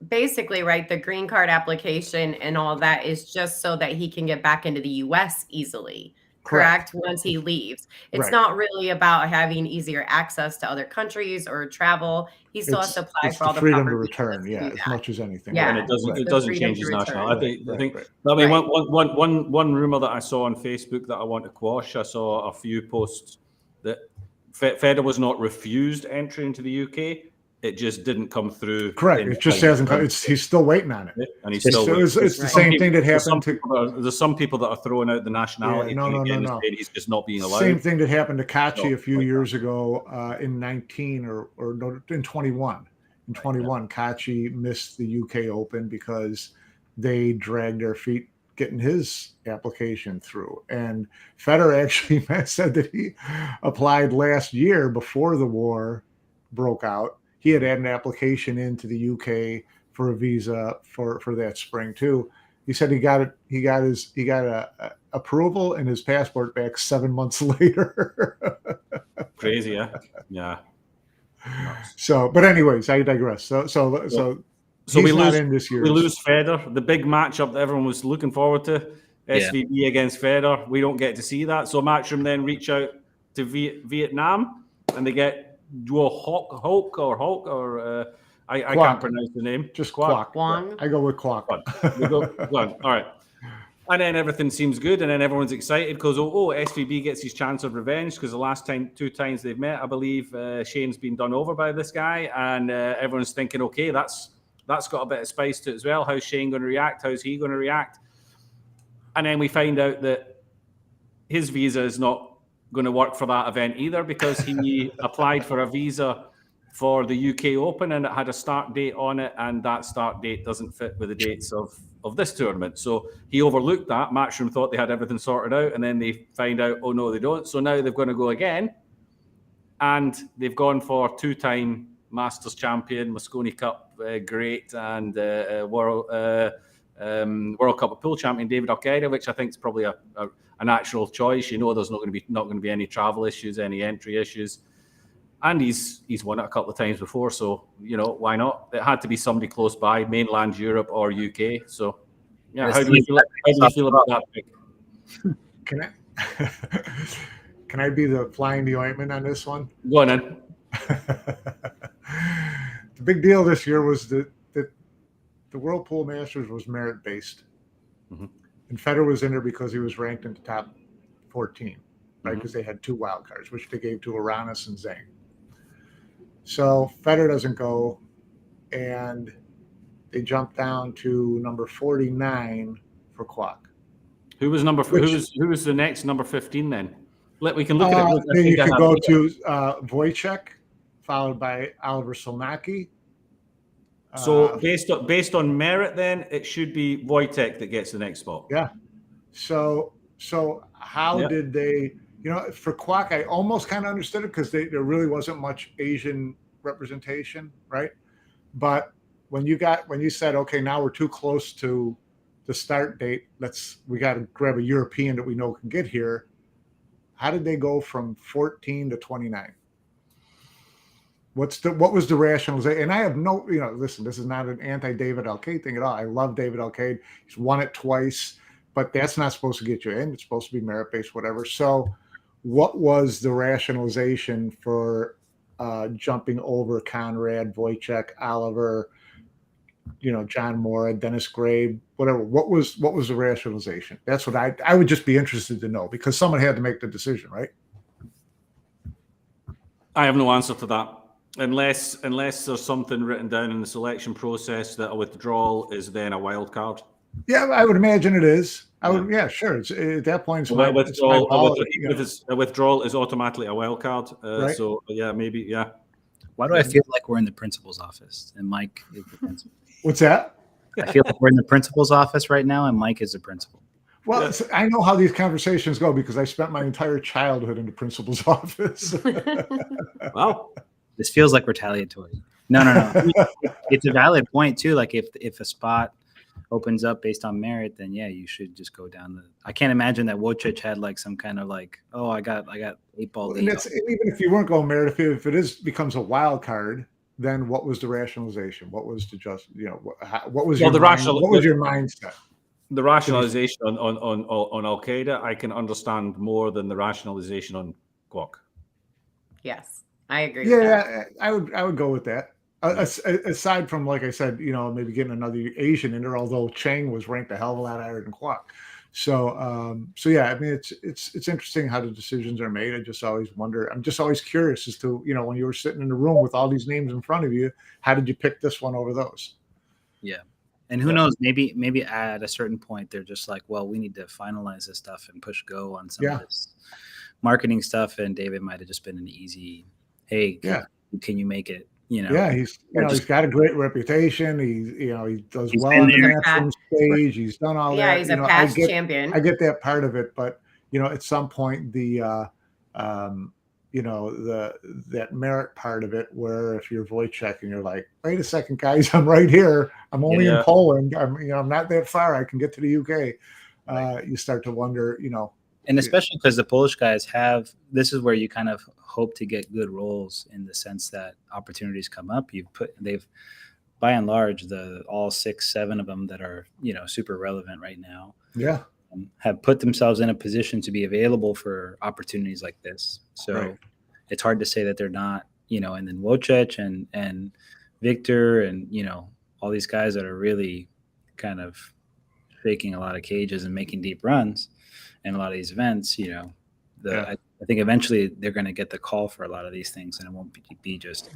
Basically, right. The green card application and all that is just so that he can get back into the U.S. easily. Correct. Once he leaves, it's not really about having easier access to other countries or travel. He still has to apply for all the freedom to return. As much as anything. Yeah, and it doesn't change his nationality. I think. One rumor that I saw on Facebook that I want to quash. I saw a few posts that Federer was not refused entry into the UK. It just didn't come through. Correct. It just hasn't come. He's still waiting on it. And he's still it's the same thing that happened to. There's some people that are throwing out the nationality. No. He's just not being allowed. Same thing that happened to Kachi a few years ago in 19 or in 21. In 21, Kachi missed the UK Open because they dragged their feet getting his application through. And Federer actually said that he applied last year before the war broke out. He had an application into the UK for a visa for that spring too. He said he got a approval and his passport back 7 months later. Crazy, yeah. So, but anyways, I digress. So we lose in this year. We lose Federer, the big matchup that everyone was looking forward to, SVB against Federer. We don't get to see that. So Matchroom then reach out to Vietnam, and they get Hulk, I can't pronounce the name. Just Kwok. Wong. I go with Kwok. We go All right. And then everything seems good, and then everyone's excited because SVB gets his chance of revenge because the last two times they've met, I believe Shane's been done over by this guy, and everyone's thinking, okay, that's got a bit of spice to it as well. How's Shane going to react? How's he going to react? And then we find out that his visa is not going to work for that event either because he applied for a visa for the UK Open and it had a start date on it, and that start date doesn't fit with the dates of this tournament. So he overlooked that. Matchroom thought they had everything sorted out, and then they find out, oh no, they don't. So now they're going to go again, and they've gone for two-time Masters champion, Mosconi Cup great, and World Cup of Pool champion David Alcaida, which I think is probably a natural choice. There's not going to be any travel issues, any entry issues. And he's won it a couple of times before, so why not? It had to be somebody close by, mainland Europe or UK. So, yeah, how do you feel about that pick? Can I be the fly in the ointment on this one? Go on then. The big deal this year was that the Whirlpool Masters was merit based, and Federer was in there because he was ranked in the top 14, right? Because they had two wild cards, which they gave to Aranis and Zhang. So Federer doesn't go, and they jump down to number 49 for Kwok. Who was who was the next number 15 then? We can look at it. Then you could go to Wojciech, followed by Oliver Solnacki. So based on merit, then it should be Wojciech that gets the next spot. Yeah. So how did they? For Kwok, I almost kind of understood it because there really wasn't much Asian representation, right? But when you said, okay, now we're too close to the start date, we got to grab a European that we know can get here. How did they go from 14 to 29? What was the rationalization? And I have no, listen, this is not an anti-David Alcaide thing at all. I love David Alcaide. He's won it twice, but that's not supposed to get you in. It's supposed to be merit-based, whatever. So what was the rationalization for jumping over Conrad, Wojciech, Oliver, John Mora, Dennis Gray, whatever? What was the rationalization? That's what I would just be interested to know, because someone had to make the decision, right? I have no answer to that. Unless there's something written down in the selection process that a withdrawal is then a wild card. Yeah, I would imagine it is. Sure. At that point, a withdrawal is automatically a wild card. Right. So maybe. Why do I feel like we're in the principal's office and Mike is the principal? What's that? I feel like we're in the principal's office right now and Mike is the principal. Well, I know how these conversations go because I spent my entire childhood in the principal's office. Wow. This feels like retaliatory. No. It's a valid point too. Like if a spot opens up based on merit, then you should just go down I can't imagine that Wojciech had like some kind of like, I got 8-ball. And even if you weren't going merit, if it becomes a wild card, then what was the rationalization? What was the what was your mindset? The rationalization on Alcaida, I can understand more than the rationalization on Kwok. Yes, I agree. Yeah, I would go with that. Aside from, like I said, maybe getting another Asian in there, although Chang was ranked a hell of a lot higher than Kwok. So yeah, I mean, it's interesting how the decisions are made. I just always wonder. I'm just always curious as to, when you were sitting in the room with all these names in front of you, how did you pick this one over those? Yeah. And who knows, maybe at a certain point they're just like, well, we need to finalize this stuff and push go on some of this marketing stuff. And David might have just been an easy, hey, can you make it? Yeah, he's got a great reputation. He does well on the matchroom stage. He's done all that. Yeah, he's a past champion. I get that part of it, but at some point that merit part of it, where if you're Wojciech and you're like, wait a second, guys, I'm right here. I'm only in Poland. I'm not that far. I can get to the UK. You start to wonder, And especially because the Polish guys this is where you kind of hope to get good roles, in the sense that opportunities come up. They've by and large, all 6, 7 of them that are, super relevant right now. Yeah. Have put themselves in a position to be available for opportunities like this. So it's hard to say that they're not, and then Wojciech and Victor and, all these guys that are really kind of shaking a lot of cages and making deep runs in a lot of these events, I think eventually they're going to get the call for a lot of these things, and it won't be just.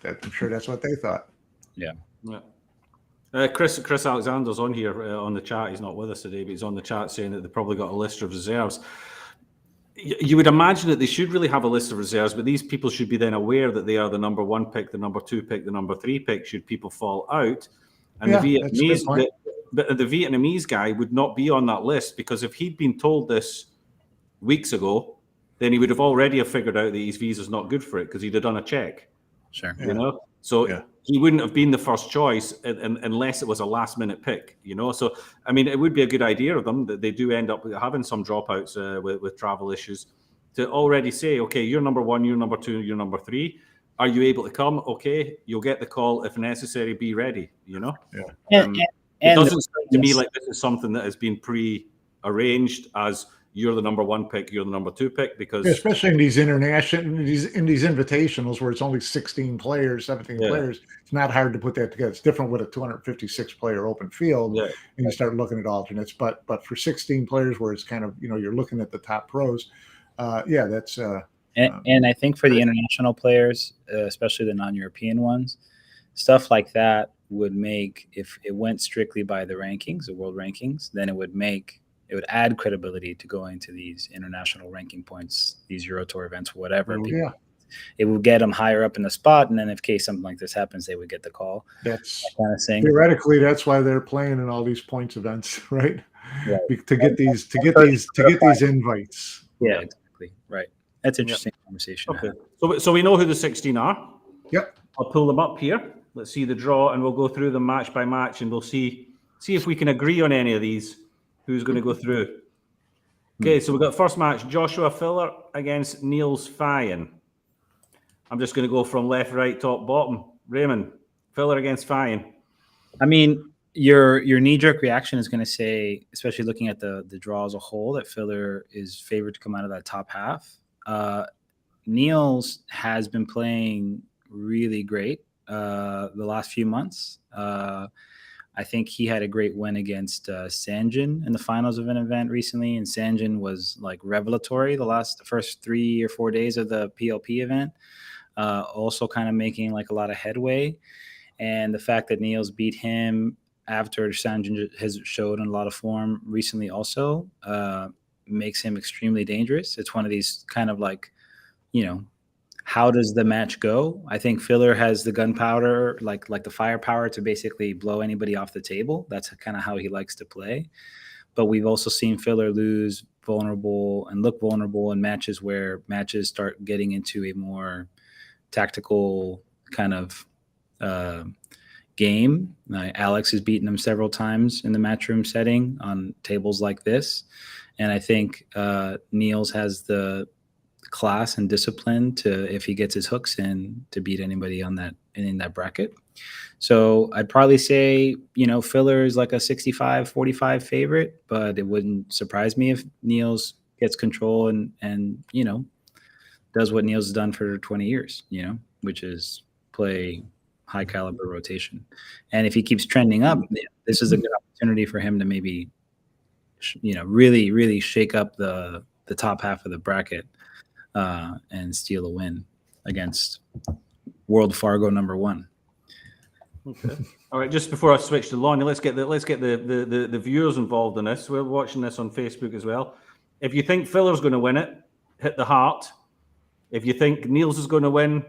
I'm sure that's what they thought. Yeah. Chris Alexander's on here on the chat. He's not with us today, but he's on the chat saying that they've probably got a list of reserves. You would imagine that they should really have a list of reserves, but these people should be then aware that they are the number 1 pick, the number 2 pick, the number 3 pick, should people fall out. And the Vietnamese guy would not be on that list, because if he'd been told this weeks ago, then he would have already figured out that his visa's not good for it, because he'd have done a check. Sure. So he wouldn't have been the first choice unless it was a last minute pick, So, I mean, it would be a good idea of them that they do end up having some dropouts with travel issues, to already say, okay, you're number 1, you're number 2, you're number 3. Are you able to come? Okay, you'll get the call if necessary. Be ready, Yeah. It doesn't sound to me like this is something that has been pre-arranged as you're the number 1 pick, you're the number 2 pick, because especially in these these invitationals where it's only 16 players, 17 players, it's not hard to put that together. It's different with a 256 player open field, and you start looking at alternates. But for 16 players, where it's kind of you're looking at the top pros, that's. And I think for the international players, especially the non-European ones, stuff like that would make, if it went strictly by the rankings, the world rankings, then it would add credibility to going to these international ranking points, these Euro Tour events, whatever. It will get them higher up in the spot, and then in case something like this happens, they would get the call. That's that kind of thing. Theoretically, that's why they're playing in all these points events, right? To get these invites. Yeah, exactly. Right. That's interesting conversation. Okay. So we know who the 16 are. Yep. I'll pull them up here. Let's see the draw, and we'll go through them match by match, and we'll see if we can agree on any of these. Who's going to go through? Okay, so we've got first match, Joshua Filler against Niels Fayen. I'm just going to go from left, right, top, bottom. Raymond, Filler against Fayen. I mean, your knee-jerk reaction is going to say, especially looking at the draw as a whole, that Filler is favored to come out of that top half. Niels has been playing really great the last few months. I think he had a great win against Sanjin in the finals of an event recently, and Sanjin was like revelatory the first 3 or 4 days of the PLP event. Also kind of making like a lot of headway, and the fact that Niels beat him after Sanjin has showed in a lot of form recently also makes him extremely dangerous. It's one of these kind of like, how does the match go? I think Filler has the gunpowder, like the firepower to basically blow anybody off the table. That's kind of how he likes to play. But we've also seen Filler look vulnerable in matches where matches start getting into a more tactical kind of game. Alex has beaten him several times in the matchroom setting on tables like this. And I think Niels has the class and discipline to, if he gets his hooks in, to beat anybody in that bracket. So I'd probably say, Filler is like a 65-45 favorite, but it wouldn't surprise me if Niels gets control and does what Niels has done for 20 years, which is play high caliber rotation. And if he keeps trending up, this is a good opportunity for him to maybe really, really shake up the top half of the bracket and steal a win against World Fargo #1. Okay. All right. Just before I switch to Lonnie, let's get the viewers involved in this. We're watching this on Facebook as well. If you think Filler's going to win it, hit the heart. If you think Niels is going to win,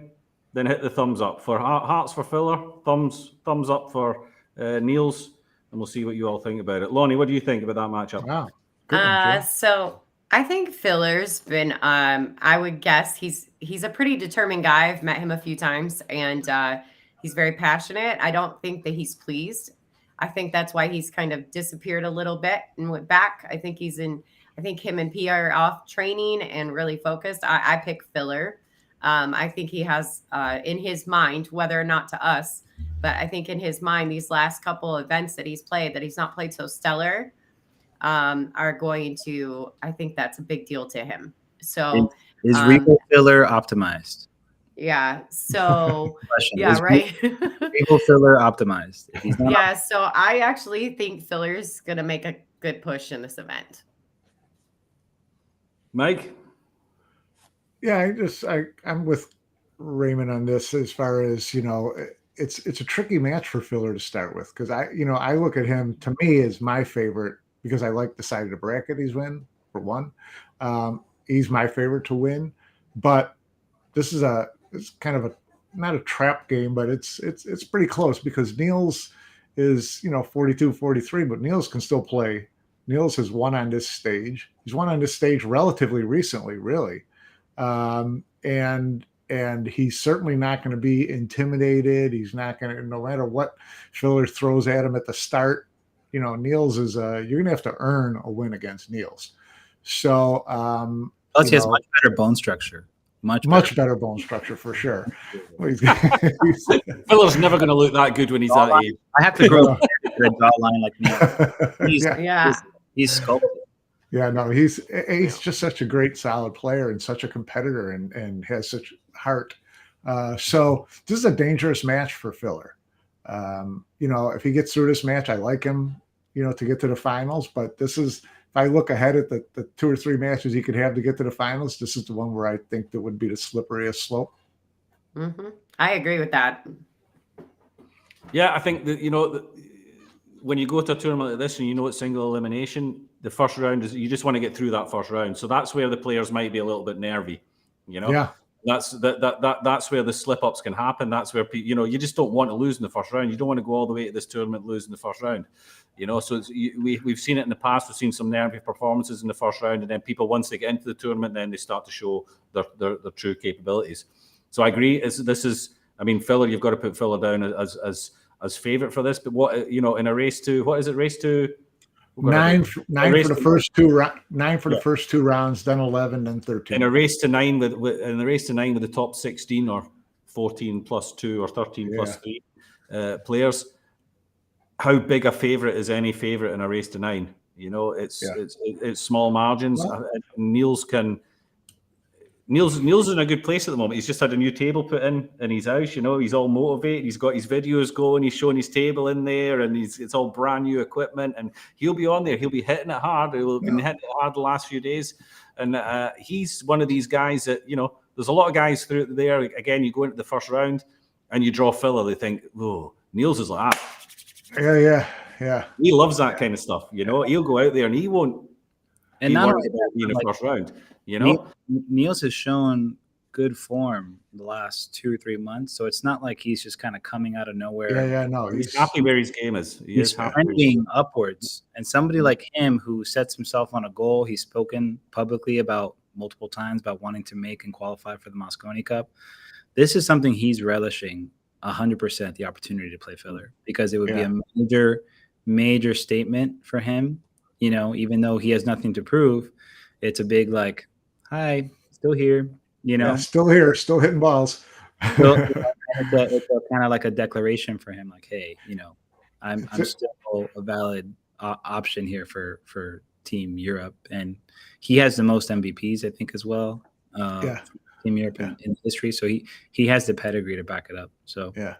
then hit the thumbs up. For hearts for Filler, thumbs up for Niels, and we'll see what you all think about it. Lonnie, what do you think about that matchup? Wow. Good one, Jim. So I think Filler's been I would guess he's a pretty determined guy. I've met him a few times, and he's very passionate. I don't think that he's pleased. I think that's why he's kind of disappeared a little bit and went back. I think him and P are off training and really focused. I pick Filler. I think he has in his mind, whether or not to us, but I think in his mind, these last couple events that he's played, that he's not played so stellar, are going to, I think that's a big deal to him. So is Regal Filler optimized? Yeah. So Question. yeah, right. Regal Filler optimized. If he's not Yeah. So I actually think Filler's going to make a good push in this event. Mike? Yeah, I'm with Raymond on this as far as, it's a tricky match for Filler to start with, because I look at him, to me, as my favorite, because I like the side of the bracket he's in, for one. He's my favorite to win, but this is it's kind of not a trap game, but it's pretty close, because Niels is 42, 43, but Niels can still play. Niels has won on this stage. He's won on this stage relatively recently, really. And he's certainly not going to be intimidated. He's not going to, no matter what Filler throws at him at the start, Niels is you're going to have to earn a win against Niels. So, plus he has much better bone structure. Much better bone structure for sure. Filler's never going to look that good when he's that age. I have to grow a jawline like Niels. He's sculpted. Yeah, no, he's just such a great, solid player and such a competitor and has such heart. So this is a dangerous match for Filler. If he gets through this match, I like him, to get to the finals. But this is, if I look ahead at the 2 or 3 matches he could have to get to the finals, this is the one where I think that would be the slipperiest slope. Mm-hmm. I agree with that. Yeah, I think that, when you go to a tournament like this and it's single elimination, the first round is, you just want to get through that first round. So that's where the players might be a little bit nervy, Yeah. That's where the slip-ups can happen. That's where you just don't want to lose in the first round. You don't want to go all the way to this tournament losing the first round. So we've seen it in the past. We've seen some nervy performances in the first round, and then people, once they get into the tournament, then they start to show their true capabilities. So I agree. Filler, you've got to put Filler down as favorite for this. But what in a race to, what is it? Race to nine for the first 2 rounds, then 11, then 13. In a race to 9 with the top 16 or 14 plus 2 or 13 plus 3 players. How big a favorite is any favorite in a race to 9? It's small margins. Well, Niels is in a good place at the moment. He's just had a new table put in his house. He's all motivated. He's got his videos going. He's showing his table in there, and it's all brand new equipment. And he'll be on there. He'll be hitting it hard. He'll be hitting it hard the last few days. And he's one of these guys that there's a lot of guys through there. Again, you go into the first round and you draw Filler. They think, oh, Niels is like that. Yeah. He loves that kind of stuff. He'll go out there and he won't. And not only be in the first round. Niels has shown good form the last 2 or 3 months, so it's not like he's just kind of coming out of nowhere. No, he's happy where his game is. He's trending upwards, and somebody like him who sets himself on a goal, he's spoken publicly about multiple times about wanting to make and qualify for the Mosconi Cup. This is something he's relishing 100%, the opportunity to play Filler, because it would be a major statement for him. Even though he has nothing to prove, it's a big hi, still here. Still here, still hitting balls. It's kind of like a declaration for him, hey, I'm still a valid option here for Team Europe, and he has the most MVPs, I think, as well. Team Europe in history, so he has the pedigree to back it up. So and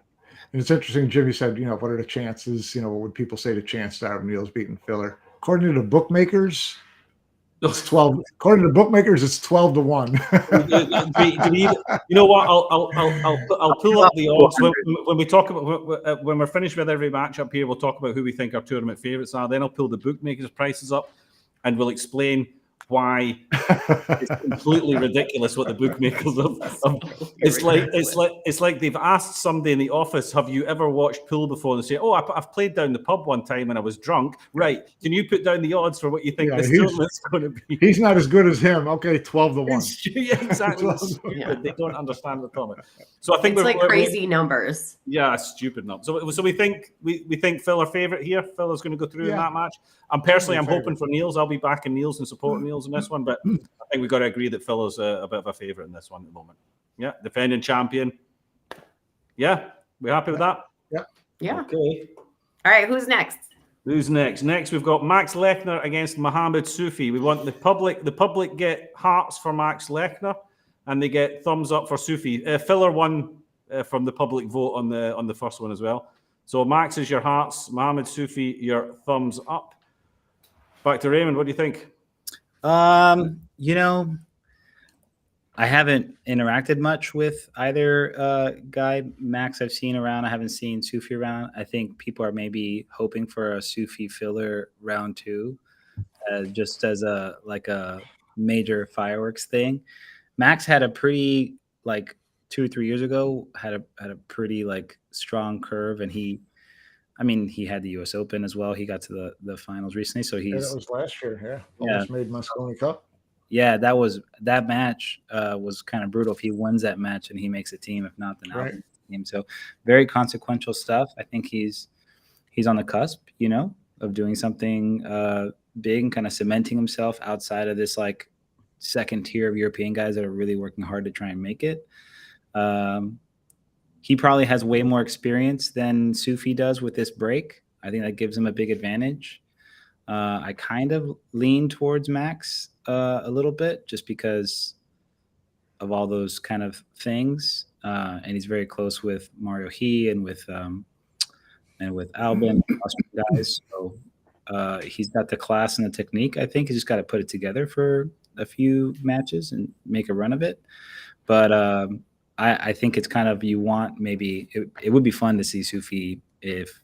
it's interesting. Jimmy said, what are the chances? What would people say the chances are of Niels beating Filler? according to the bookmakers, it's 12. According to bookmakers, it's 12-1. You know what? I'll pull up the odds when we talk about when we're finished with every matchup here. We'll talk about who we think our tournament favorites are. Then I'll pull the bookmakers' prices up, and we'll explain why it's completely ridiculous what the bookmakers have. It's like they've asked somebody in the office, "Have you ever watched pool before?" And they say, "Oh, I've played down the pub one time when I was drunk." Right? Can you put down the odds for what you think this tournament's going to be? He's not as good as him. Okay, 12-1. Yeah, exactly. Yeah. They don't understand the tournament. So I think it's like crazy numbers. Yeah, stupid numbers. So we think Phil our favorite here. Phil is going to go through in that match. I'm hoping for Niels. I'll be back in Niels and support Niels in this one, but I think we've got to agree that Phil is a bit of a favorite in this one at the moment. Yeah, defending champion. Yeah, we happy with that? Yeah. Okay. All right, who's next? Who's next? Next, we've got Max Lechner against Mohamed Sufi. We want the public get hearts for Max Lechner, and they get thumbs up for Sufi. Filler won from the public vote on the first one as well. So Max is your hearts, Mohamed Sufi your thumbs up. Back to Raymond. What do you think? I haven't interacted much with either guy. Max I've seen around. I haven't seen Sufi around. I think people are maybe hoping for a Sufi filler round 2, just as a major fireworks thing. Max had a pretty 2 or 3 years ago had a pretty strong curve, and he had the U.S. Open as well. He got to the finals recently, so that was last year. Almost made Mosconi Cup. Yeah, that match was kind of brutal. If he wins that match and he makes a team, if not, then I'll team. So very consequential stuff. I think he's on the cusp, of doing something big and kind of cementing himself outside of this second tier of European guys that are really working hard to try and make it. He probably has way more experience than Sufi does with this break. I think that gives him a big advantage. I kind of lean towards Max a little bit just because of all those kind of things. And he's very close with Mario He and with Albin, Austrian guys. So he's got the class and the technique. I think he's just got to put it together for a few matches and make a run of it. But I think it's kind of, you want maybe it would be fun to see Sufi if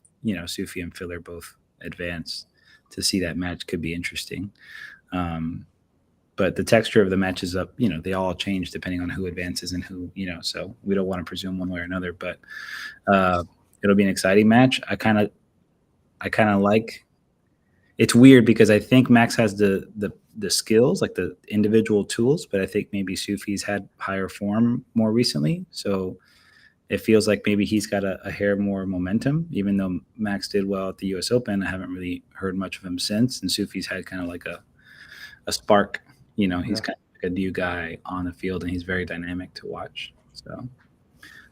Sufi and Filler both advance, to see that match could be interesting. But the texture of the matches up, they all change depending on who advances and who, so we don't want to presume one way or another, but it'll be an exciting match. I kind of like, it's weird because I think Max has the skills, like the individual tools, but I think maybe Sufi's had higher form more recently. So it feels like maybe he's got a hair more momentum, even though Max did well at the US Open. I haven't really heard much of him since. And Sufi's had kind of like a spark, he's kind of like a new guy on the field, and he's very dynamic to watch. So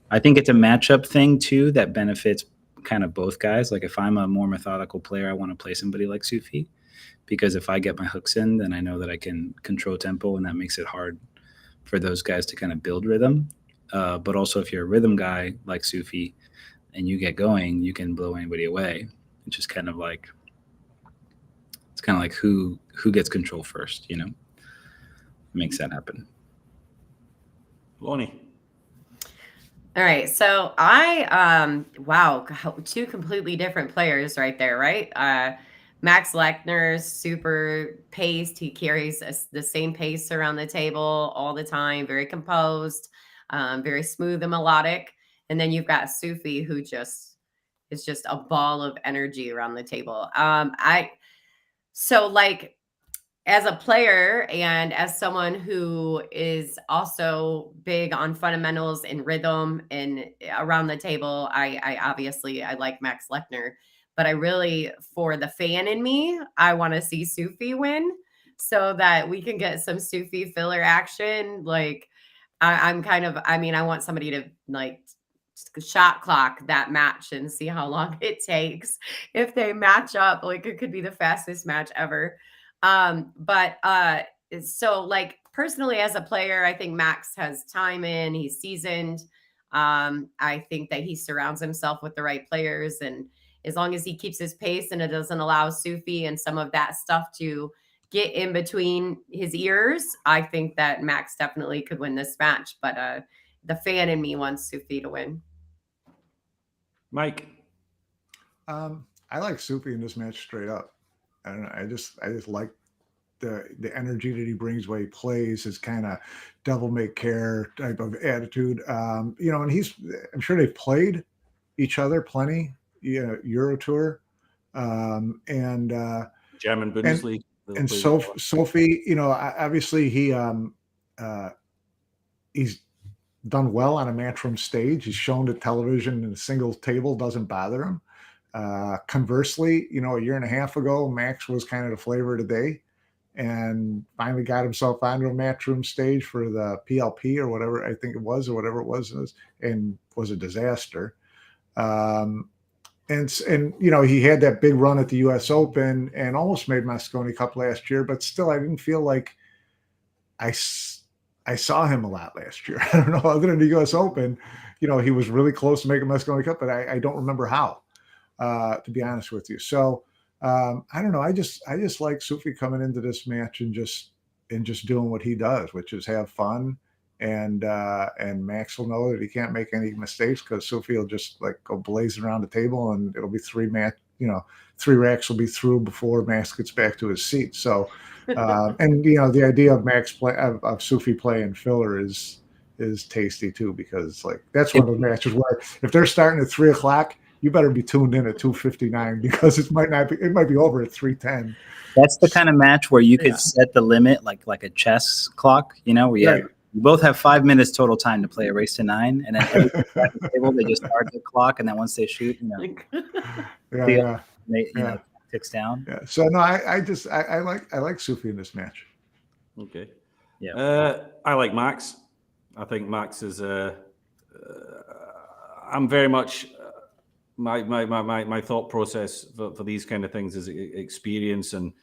I think it's a matchup thing too that benefits kind of both guys. Like if I'm a more methodical player, I want to play somebody like Sufi, because if I get my hooks in, then I know that I can control tempo, and that makes it hard for those guys to kind of build rhythm. But also if you're a rhythm guy like Sufi and you get going, you can blow anybody away. It's just kind of like, who gets control first, makes that happen. Lonnie. All right. So wow, 2 completely different players right there, right? Max Lechner's super paced. He carries the same pace around the table all the time, very composed, very smooth and melodic. And then you've got Sufi, who is just a ball of energy around the table. As a player and as someone who is also big on fundamentals and rhythm and around the table, I obviously like Max Lechner, but I really, for the fan in me, I want to see Sufi win so that we can get some Sufi filler action. I want somebody to shot clock that match and see how long it takes. If they match up, it could be the fastest match ever. Personally, as a player, I think Max has time in, he's seasoned. I think that he surrounds himself with the right players, and as long as he keeps his pace and it doesn't allow Sufi and some of that stuff to get in between his ears, I think that Max definitely could win this match. But the fan in me wants Sufi to win. Mike. I like Sufi in this match straight up. I don't know. I just like the energy that he brings when he plays, his kind of devil may care type of attitude. And I'm sure they've played each other plenty, Euro Tour, and German Bundesliga. And Sophie, obviously he's done well on a matchroom stage. He's shown that television and a single table doesn't bother him. Conversely, a year and a half ago, Max was kind of the flavor of the day, and finally got himself onto a matchroom stage for the PLP or whatever I think it was, or whatever it was, and was a disaster. And he had that big run at the U.S. Open and almost made Mosconi Cup last year, but still, I didn't feel like I saw him a lot last year. I don't know, other than the U.S. Open, he was really close to making Mosconi Cup, but I don't remember how, to be honest with you. So I don't know. I just like Sufi coming into this match and just doing what he does, which is have fun. And Max will know that he can't make any mistakes because Sufi will just like go blazing around the table, and it'll be 3 racks will be through before Max gets back to his seat. So, the idea of of Sufi playing filler is tasty too, because like that's one of those matches where if they're starting at 3:00, you better be tuned in at 2:59 because it might be over at 3:10. That's the kind of match where you could set the limit like a chess clock, where you both have 5 minutes total time to play a race to 9, and then everything at the table, they just start the clock, and then once they shoot, ticks down. Yeah. So no, I like Sufi in this match. Okay. Yeah. I like Max. I think Max is I'm very much my thought process for these kind of things is experience, and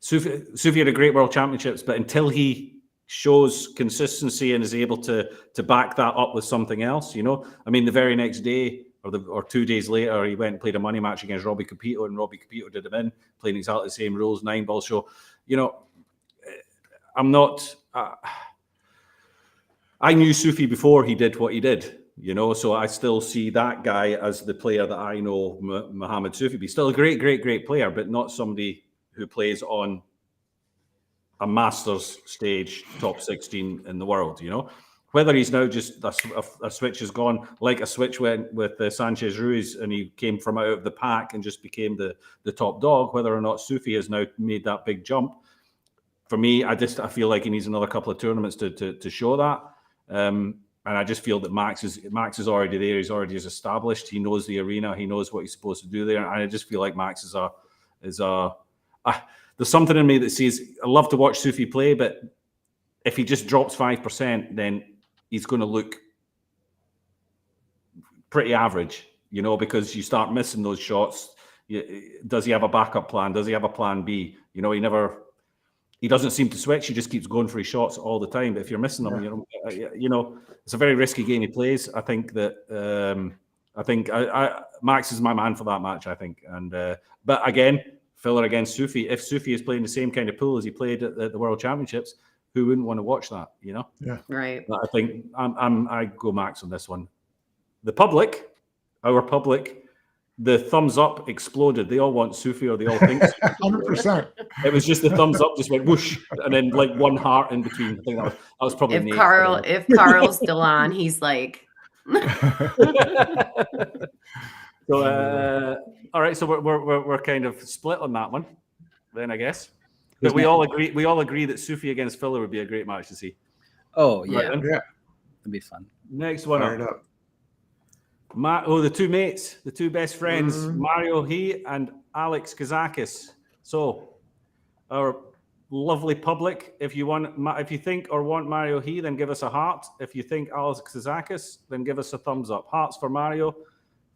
Sufi had a great World Championships, but until he shows consistency and is able to back that up with something else, the very next day or 2 days later, he went and played a money match against Robbie Capito, and Robbie Capito did him in, playing exactly the same rules, 9-ball show. I'm not. I knew Sufi before he did what he did. So I still see that guy as the player that I know Mohamed Sufi be. Still a great, great, great player, but not somebody who plays on a Masters stage, top 16 in the world, Whether he's now just a switch has gone, like a switch went with Sanchez Ruiz and he came from out of the pack and just became the top dog, whether or not Sufi has now made that big jump. For me, I feel like he needs another couple of tournaments to show that. And I just feel that Max is already there. He's already established. He knows the arena. He knows what he's supposed to do there. And I just feel like Max is there's something in me that says I love to watch Sufi play, but if he just drops 5%, then he's going to look pretty average, because you start missing those shots. Does he have a backup plan? Does he have a plan B? He doesn't seem to switch. He just keeps going for his shots all the time. But if you're missing them, it's a very risky game he plays. I think that Max is my man for that match. I think, but again, filler against Sufi. If Sufi is playing the same kind of pool as he played at the World Championships, who wouldn't want to watch that? Yeah. Right. But I think I go Max on this one. The public, our public, the thumbs up exploded. They all want Sufi, or they all think 100%. It was just the thumbs up just went whoosh, and then like one heart in between. I think that was probably if Carl's still on, he's like. So all right, so we're kind of split on that one, then I guess. But we all agree that Sufi against Filler would be a great match to see. Oh yeah, right, yeah, it'd be fun. Next one up. The two mates, the two best friends, Mario He and Alex Kazakis. So, our lovely public, if you think or want Mario He, then give us a heart. If you think Alex Kazakis, then give us a thumbs up. Hearts for Mario,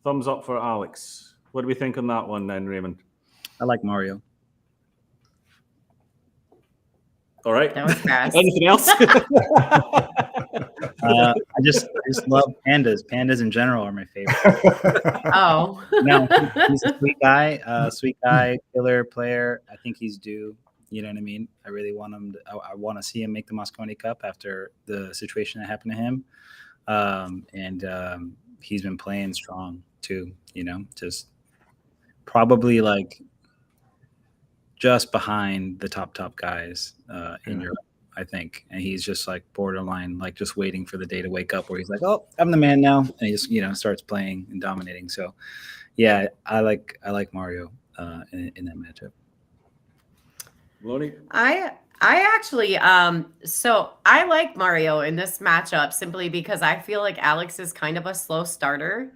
thumbs up for Alex. What do we think on that one then, Raymond? I like Mario. All right. That was fast. Anything else? I just love pandas. Pandas in general are my favorite. Oh. No, he's a sweet guy, killer player. I think he's due. You know what I mean? I really want him. I want to see him make the Mosconi Cup after the situation that happened to him. And he's been playing strong too. You know, just probably like just behind the top guys in Europe, I think. And he's just like borderline, like just waiting for the day to wake up where he's like, oh, I'm the man now. And he just, starts playing and dominating. So yeah, I like Mario in that matchup. Lonnie? I actually so I like Mario in this matchup simply because I feel like Alex is kind of a slow starter.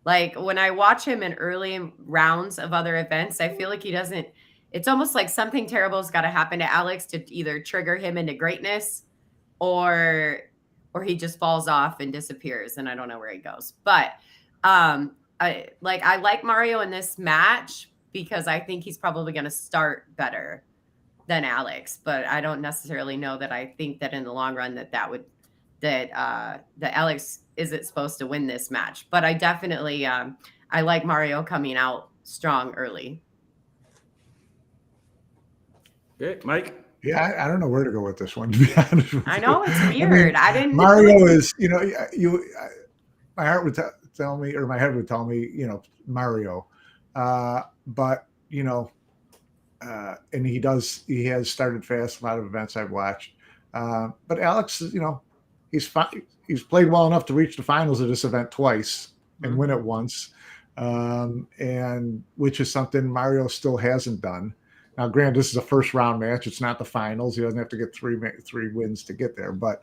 Like when I watch him in early rounds of other events, I feel like he doesn't. It's almost like something terrible's got to happen to Alex to either trigger him into greatness or he just falls off and disappears and I don't know where he goes. But I like Mario in this match because I think he's probably going to start better than Alex, but I don't necessarily know that I think that in the long run that Alex isn't supposed to win this match. But I definitely I like Mario coming out strong early. Okay, Mike? Yeah, I don't know where to go with this one, to be honest with I you. know it's weird. I didn't. Mario is, my heart would tell me, or my head would tell me, Mario, but and he has started fast. A lot of events I've watched, but Alex is, he's fine. He's played well enough to reach the finals of this event twice and win it once, and which is something Mario still hasn't done. Now, granted, this is a first round match. It's not the finals. He doesn't have to get three wins to get there. But,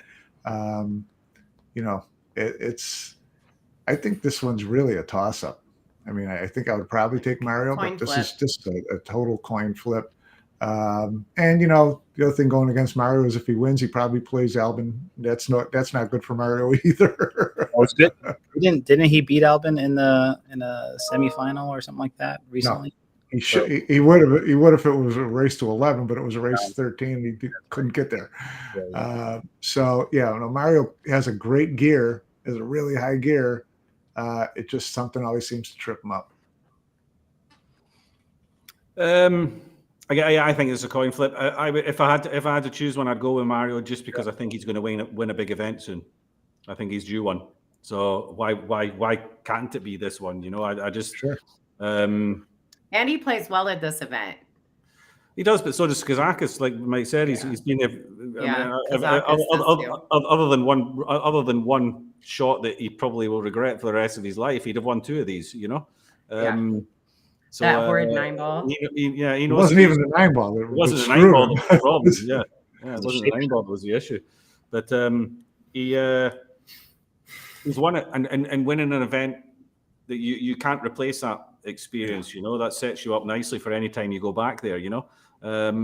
it's. I think this one's really a toss up. I mean, I think I would probably take Mario, but this is just a total coin flip. And the other thing going against Mario is if he wins, he probably plays Albin. That's not good for Mario either. Oh, it's good. Didn't he beat Albin in a semifinal or something like that recently? No. He would have if it was a race to 11, but it was a race to 13. He couldn't get there. Mario has a great gear, has a really high gear. It just something always seems to trip him up. I think it's a coin flip. If I had to choose one, I'd go with Mario just because I think he's going to win a big event soon. I think he's due one. So why can't it be this one? I just sure. And he plays well at this event. He does, but so does Kazakis. Like Mike said, he's been there. Other than one shot that he probably will regret for the rest of his life, he'd have won two of these. So that horrid 9-ball. He knows it wasn't even the 9-ball. It wasn't the 9-ball that was the problem. It wasn't the 9-ball that was the issue. But he's won it, and winning an event that you can't replace that experience. That sets you up nicely for any time you go back there. But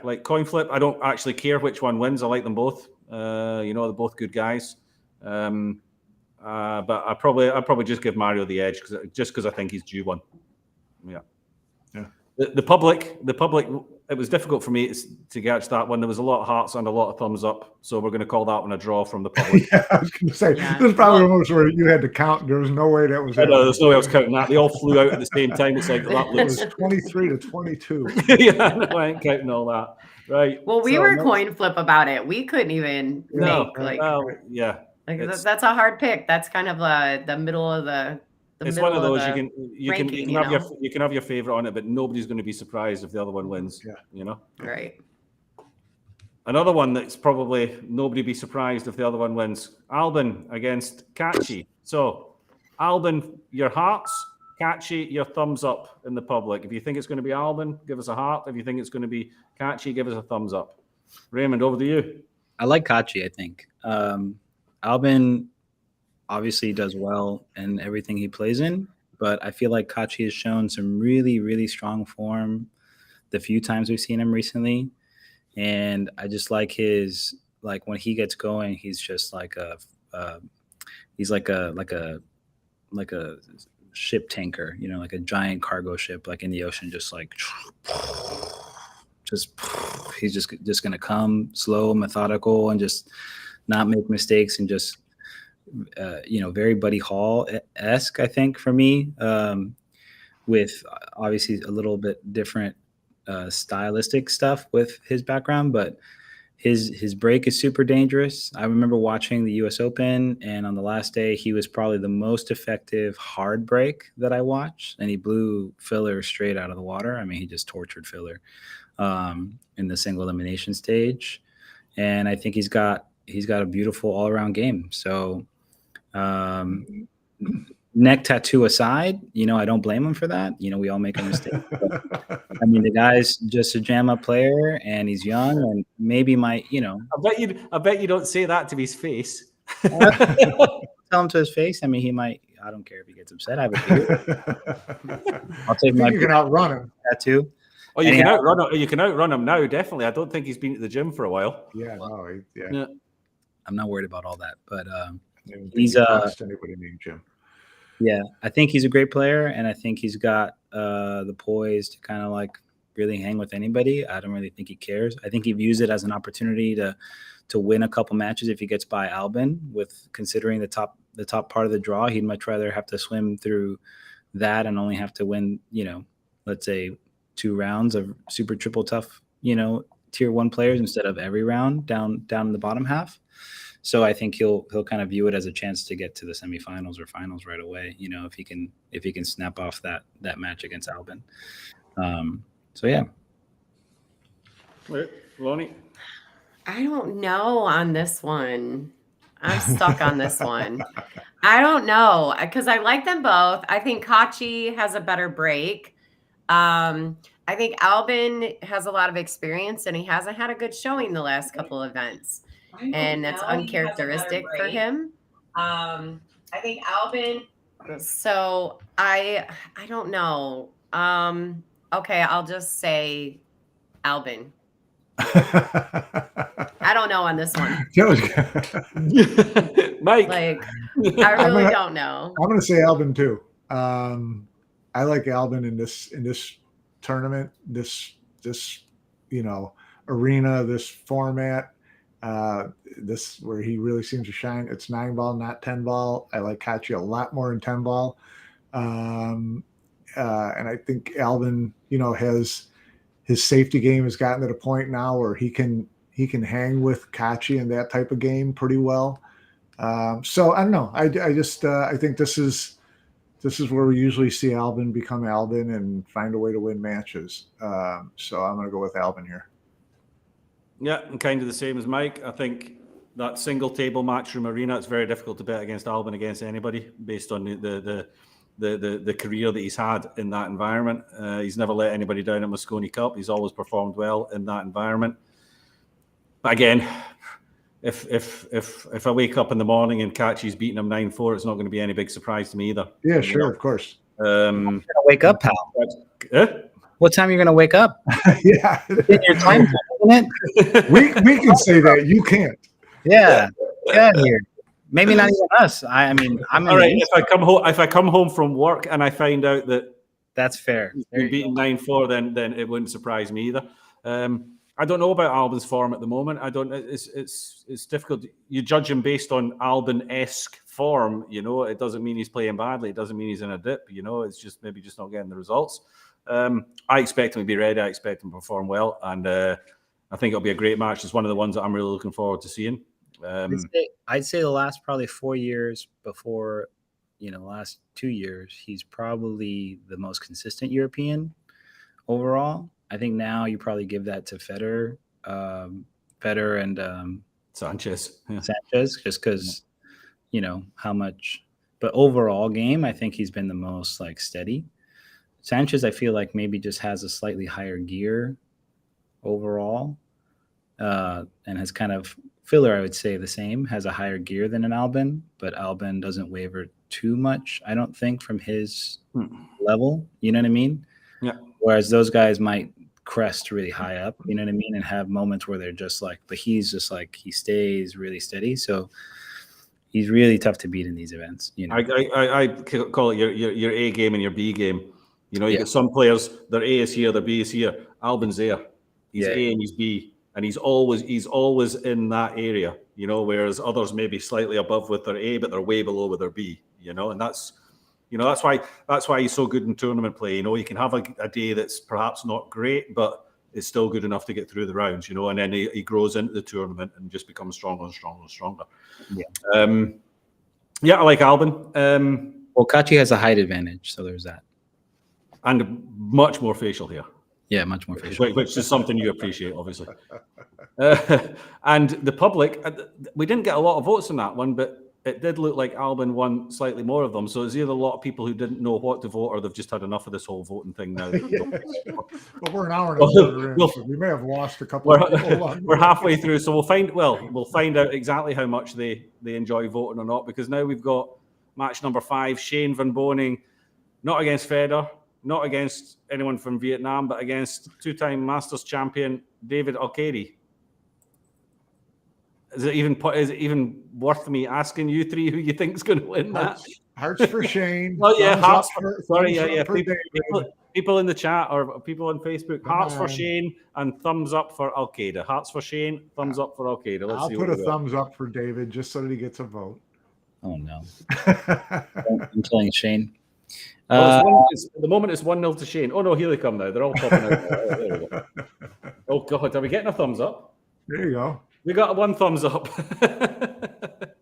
like coin flip. I don't actually care which one wins. I like them both. They're both good guys. But I'd probably just give Mario the edge because I think he's due one. Yeah. The public. It was difficult for me to catch that one. There was a lot of hearts and a lot of thumbs up. So we're going to call that one a draw from the public. Yeah, I was going to say this is probably almost where you had to count. There was no way that was. There's no way I was counting that. They all flew out at the same time. It's like that looks 23-22. Yeah, no, I ain't counting all that. Right. Well, we were coin flip about it. We couldn't even make that's a hard pick. That's kind of the middle of the. It's one of those you can have your favorite on it, but nobody's going to be surprised if the other one wins. Right. Another one that's probably nobody be surprised if the other one wins. Albin against Kachi. So, Albin, your hearts. Kachi, your thumbs up in the public. If you think it's going to be Albin, give us a heart. If you think it's going to be Kachi, give us a thumbs up. Raymond, over to you. I like Kachi. I think Albin obviously does well in everything he plays in, but I feel like Kachi has shown some really, really strong form the few times we've seen him recently. And I just like his, like when he gets going, he's just like he's like a ship tanker, like a giant cargo ship, like in the ocean, just he's just going to come slow, methodical, and just not make mistakes and just very Buddy Hall-esque, I think, for me, with obviously a little bit different stylistic stuff with his background, but his break is super dangerous. I remember watching the US Open, and on the last day, he was probably the most effective hard break that I watched, and he blew Filler straight out of the water. I mean, he just tortured Filler in the single elimination stage, and I think he's got a beautiful all-around game. So neck tattoo aside, I don't blame him for that. We all make a mistake. But, I mean, the guy's just a jam-up player, and he's young, and maybe might, I bet you don't say that to his face. Tell him to his face. I mean, he might. I don't care if he gets upset. I have a beard. I'll take my. You can outrun him. Tattoo. Oh, you can outrun him. You can outrun him now. Definitely. I don't think he's been to the gym for a while. Yeah, no, Yeah. I'm not worried about all that, but he's anybody named Jim. Yeah, I think he's a great player, and I think he's got the poise to kind of like really hang with anybody. I don't really think he cares. I think he views it as an opportunity to win a couple matches if he gets by Albin. With considering the top part of the draw, he'd much rather have to swim through that and only have to win, let's say 2 rounds of super triple tough, tier 1 players instead of every round down in the bottom half. So I think he'll kind of view it as a chance to get to the semifinals or finals right away. If he can snap off that match against Albin. So yeah. Wait, Lonnie? I don't know on this one. I'm stuck on this one. I don't know because I like them both. I think Kachi has a better break. I think Albin has a lot of experience and he hasn't had a good showing the last couple events. And that's uncharacteristic for him. I think Albin. So I don't know. Okay, I'll just say Albin. I don't know on this one. Mike. Like, I really don't know. I'm going to say Albin too. I like Albin in this tournament, this arena, this format. This where he really seems to shine. It's 9-ball, not 10-ball. I like Kachi a lot more in 10-ball. And I think Albin, has his safety game has gotten to the point now where he can hang with Kachi in that type of game pretty well. So I don't know. I think this is where we usually see Albin become Albin and find a way to win matches. So I'm going to go with Albin here. Yeah, and kind of the same as Mike. I think that single table matchroom arena, it's very difficult to bet against Albin against anybody based on the career that he's had in that environment. He's never let anybody down at Mosconi Cup. He's always performed well in that environment. But again, if I wake up in the morning and Kachi's beating him 9-4, it's not going to be any big surprise to me either. Yeah, sure, of course. You're gonna wake up, pal. What time are you going to wake up? Yeah. In your time, isn't it? We can say that. You can't. Yeah. Get out of here. Maybe not even us. I mean, I'm all right. If I come home from work and I find out that that's fair. He's been beaten 9-4, then it wouldn't surprise me either. I don't know about Albin's form at the moment. I don't. It's difficult. You judge him based on Albin-esque form. It doesn't mean he's playing badly. It doesn't mean he's in a dip. It's just maybe just not getting the results. I expect him to be ready. I expect him to perform well, and I think it'll be a great match. It's one of the ones that I'm really looking forward to seeing. I'd say the last probably 4 years before, the last 2 years, he's probably the most consistent European overall. I think now you probably give that to Federer and Sanchez. Yeah. Sanchez, just because, how much. But overall game, I think he's been the most steady. Sanchez, I feel like maybe just has a slightly higher gear overall, and has kind of Filler, I would say the same, has a higher gear than an Albin, but Albin doesn't waver too much, I don't think, from his level. You know what I mean? Yeah. Whereas those guys might crest really high up, you know what I mean, and have moments where they're just but he's just he stays really steady. So he's really tough to beat in these events. I call it your A game and your B game. You get some players, their A is here, their B is here. Albin's there. He's A and he's B, and he's always in that area, you know, whereas others may be slightly above with their A, but they're way below with their B, you know, and that's why he's so good in tournament play. You know, you can have a day that's perhaps not great, but it's still good enough to get through the rounds, you know, and then he grows into the tournament and just becomes stronger and stronger and stronger. Yeah, I like Albin. Well, Kachi has a height advantage, so there's that. And much more facial hair. Yeah, much more facial. Which is something you appreciate, obviously. And the public, we didn't get a lot of votes on that one, but it did look like Albin won slightly more of them. So it's either a lot of people who didn't know what to vote or they've just had enough of this whole voting thing now. Well, we're an hour and a quarter in, so we may have lost a couple of people. We're halfway through, so we'll find out exactly how much they enjoy voting or not, because now we've got match number 5, Shane Van Boning, not against Federer, not against anyone from Vietnam, but against 2-time Masters champion David Alcaide. Is it even worth me asking you three who you think is going to win that? Hearts for Shane. Well, yeah, hearts for, sorry, yeah. People in the chat or people on Facebook, hearts for Shane and thumbs up for Alcaide. Hearts for Shane, thumbs up for Alcaide. I'll put a thumbs up for David just so that he gets a vote. Oh no, I'm telling Shane. Well, at the moment it's 1-0 to Shane. Oh no, here they come now. They're all popping out. There we go. Oh God, are we getting a thumbs up? There you go. We got 1 thumbs up.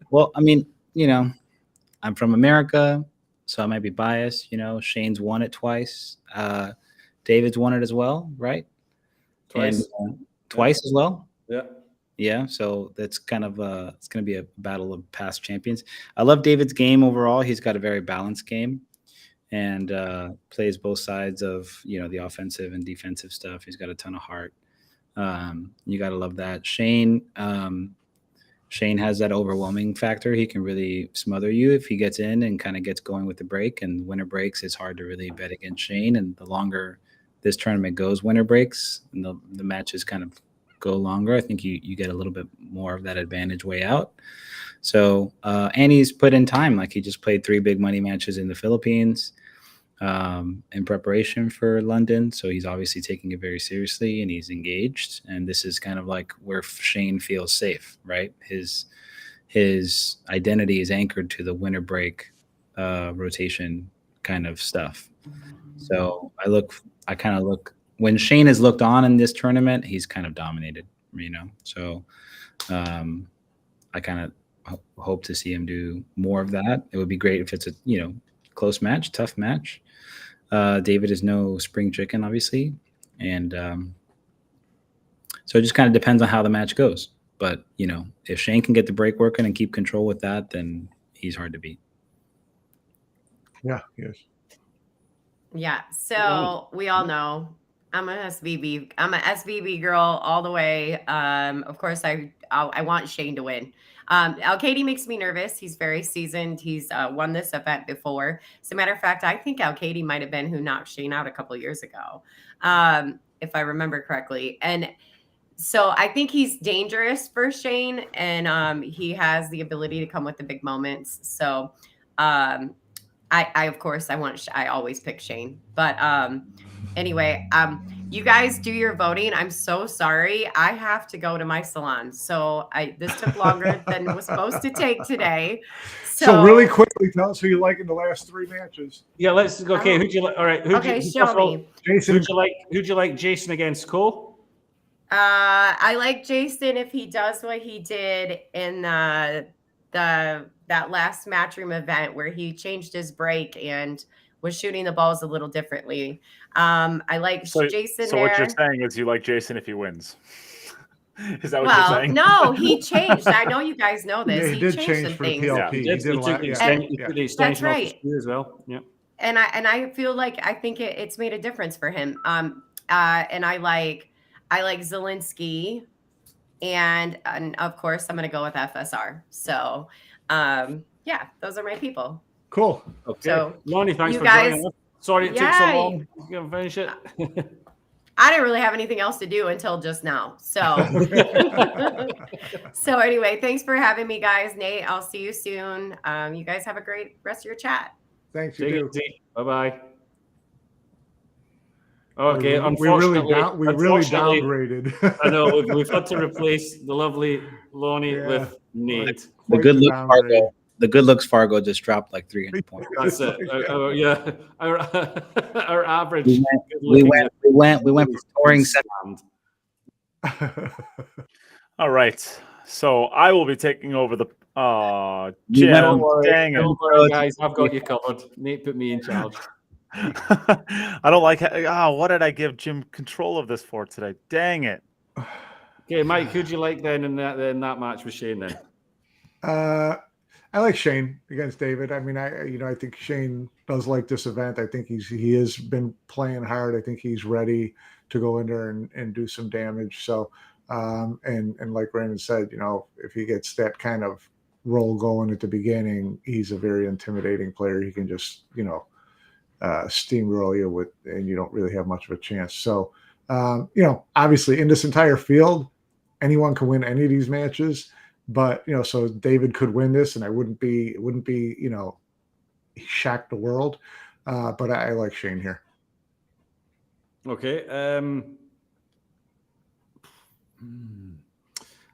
Well, I mean, you know, I'm from America, so I might be biased. You know, Shane's won it twice. David's won it as well, right? Twice. And, twice as well. Yeah. Yeah. So that's kind of it's going to be a battle of past champions. I love David's game overall. He's got a very balanced game and plays both sides of, you know, the offensive and defensive stuff. He's got a ton of heart. You got to love that. Shane has that overwhelming factor. He can really smother you if he gets in and kind of gets going with the break, and winner breaks. It's hard to really bet against Shane. And the longer this tournament goes, winner breaks, and the matches kind of go longer. I think you get a little bit more of that advantage way out. So, and he's put in time. Like, he just played 3 big money matches in the Philippines in preparation for London. So he's obviously taking it very seriously and he's engaged. And this is kind of like where Shane feels safe, right? His identity is anchored to the winter break rotation kind of stuff. So I kind of look when Shane has looked on in this tournament, he's kind of dominated, you know? So I kind of hope to see him do more of that. It would be great if it's a, you know, close match, tough match. David is no spring chicken, obviously. And so it just kind of depends on how the match goes. But, you know, if Shane can get the break working and keep control with that, then he's hard to beat. Yeah, yes. Yeah. So we all know I'm an SVB girl all the way. Of course, I want Shane to win. Alcaide makes me nervous. He's very seasoned. He's won this event before. As a matter of fact, I think Alcaide might have been who knocked Shane out a couple of years ago, if I remember correctly. And so I think he's dangerous for Shane, and he has the ability to come with the big moments. So I always pick Shane. But anyway, you guys do your voting. I'm so sorry. I have to go to my salon. So this took longer than it was supposed to take today. So really quickly, tell us who you like in the last 3 matches. Yeah, let's go. Okay, who'd you like? All right. Show me. Jason. Who'd you like Jason against Cole? I like Jason if he does what he did in that last Matchroom event where he changed his break and was shooting the balls a little differently. I like Jason. So what you're saying is you like Jason if he wins. Is that what you're saying? No, he changed. I know you guys know this. Yeah, he did change for the PLP. He took the extension off the screw as well. Yeah. And I feel like I think it's made a difference for him. And I like Zielinski, and of course I'm gonna go with FSR. So yeah, those are my people. Cool. Okay. So Lonnie, thanks for guys, joining us. Sorry it took so long. You gonna finish it? I didn't really have anything else to do until just now. So so anyway, thanks for having me, guys. Nate, I'll see you soon. You guys have a great rest of your chat. Thanks. Bye-bye. Okay, we really unfortunately, downgraded. I know we've had to replace the lovely Lonnie with Nate. The good look Fargo. The good looks Fargo just dropped like 300 points. That's it. Yeah, our average. We went from touring stand. All right. So I will be taking over the Jim. Don't dang it. worry, guys. I've got you covered. Nate put me in charge. I don't like what did I give Jim control of this for today? Dang it. Okay, Mike, who'd you like then in that match with Shane then? I like Shane against David. I mean, I think Shane does like this event. I think he has been playing hard. I think he's ready to go in there and do some damage. So, and like Raymond said, if he gets that kind of roll going at the beginning, he's a very intimidating player. He can just, steamroll you and you don't really have much of a chance. So, obviously in this entire field, anyone can win any of these matches. But so David could win this, and it wouldn't be shock the world. But I like Shane here. Okay,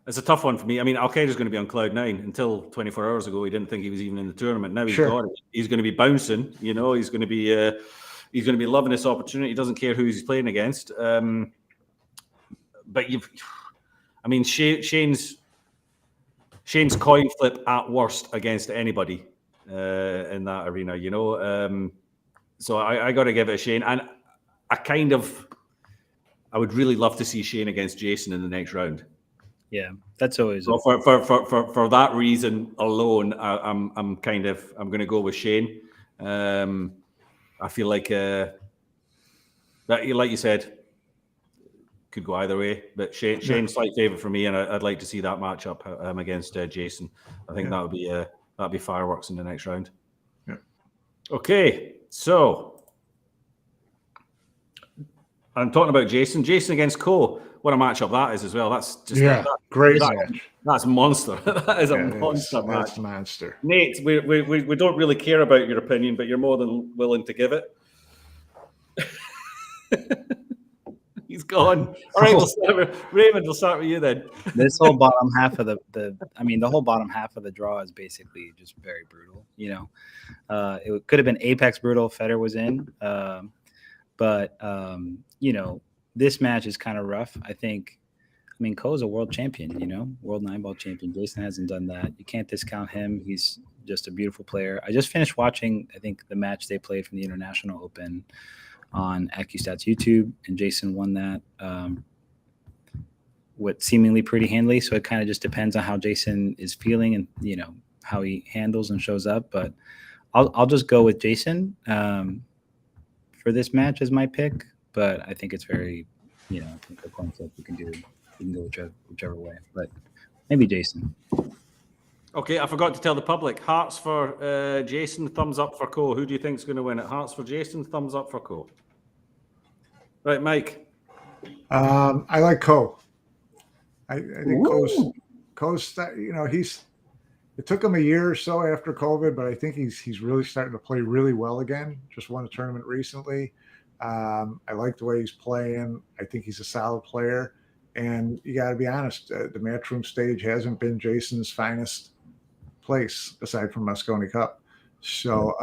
it's a tough one for me. I mean, Al-Qaeda's going to be on cloud 9. Until 24 hours ago, he didn't think he was even in the tournament. Now he's got it. He's going to be bouncing. He's going to be loving this opportunity. He doesn't care who he's playing against. But Shane's coin flip at worst against anybody in that arena, So I got to give it a Shane. And I would really love to see Shane against Jason in the next round. Yeah, that's always. So for that reason alone, I'm going to go with Shane. I feel like that, like you said, could go either way, but Shane's slight favorite for me, and I'd like to see that matchup against Jason. I think that'd be fireworks in the next round. Yeah. Okay, so I'm talking about Jason. Jason against Cole. What a matchup that is as well. That's just great match. That's monster. That is a monster match. That's monster. Nate, we don't really care about your opinion, but you're more than willing to give it. He's gone. All right, Raymond, we'll start with you then. This whole bottom half of the whole bottom half of the draw is basically just very brutal. It could have been apex brutal if Federer was in, but this match is kind of rough. Ko's a world champion, world 9-ball champion. Jason hasn't done that. You can't discount him. He's just a beautiful player. I just finished watching, I think, the match they played from the International Open on AccuStats YouTube, and Jason won that with seemingly pretty handily. So it kind of just depends on how Jason is feeling and how he handles and shows up. But I'll just go with Jason for this match as my pick. But I think it's very, I think the concept you can go whichever way. But maybe Jason. Okay, I forgot to tell the public. Hearts for Jason, thumbs up for Co. Who do you think is going to win it? Hearts for Jason, thumbs up for Co. Right, Mike. I like Co. I think Co's. It took him a year or so after COVID, but I think he's really starting to play really well again. Just won a tournament recently. I like the way he's playing. I think he's a solid player. And you got to be honest, the Matchroom stage hasn't been Jason's finest place aside from Mosconi Cup. So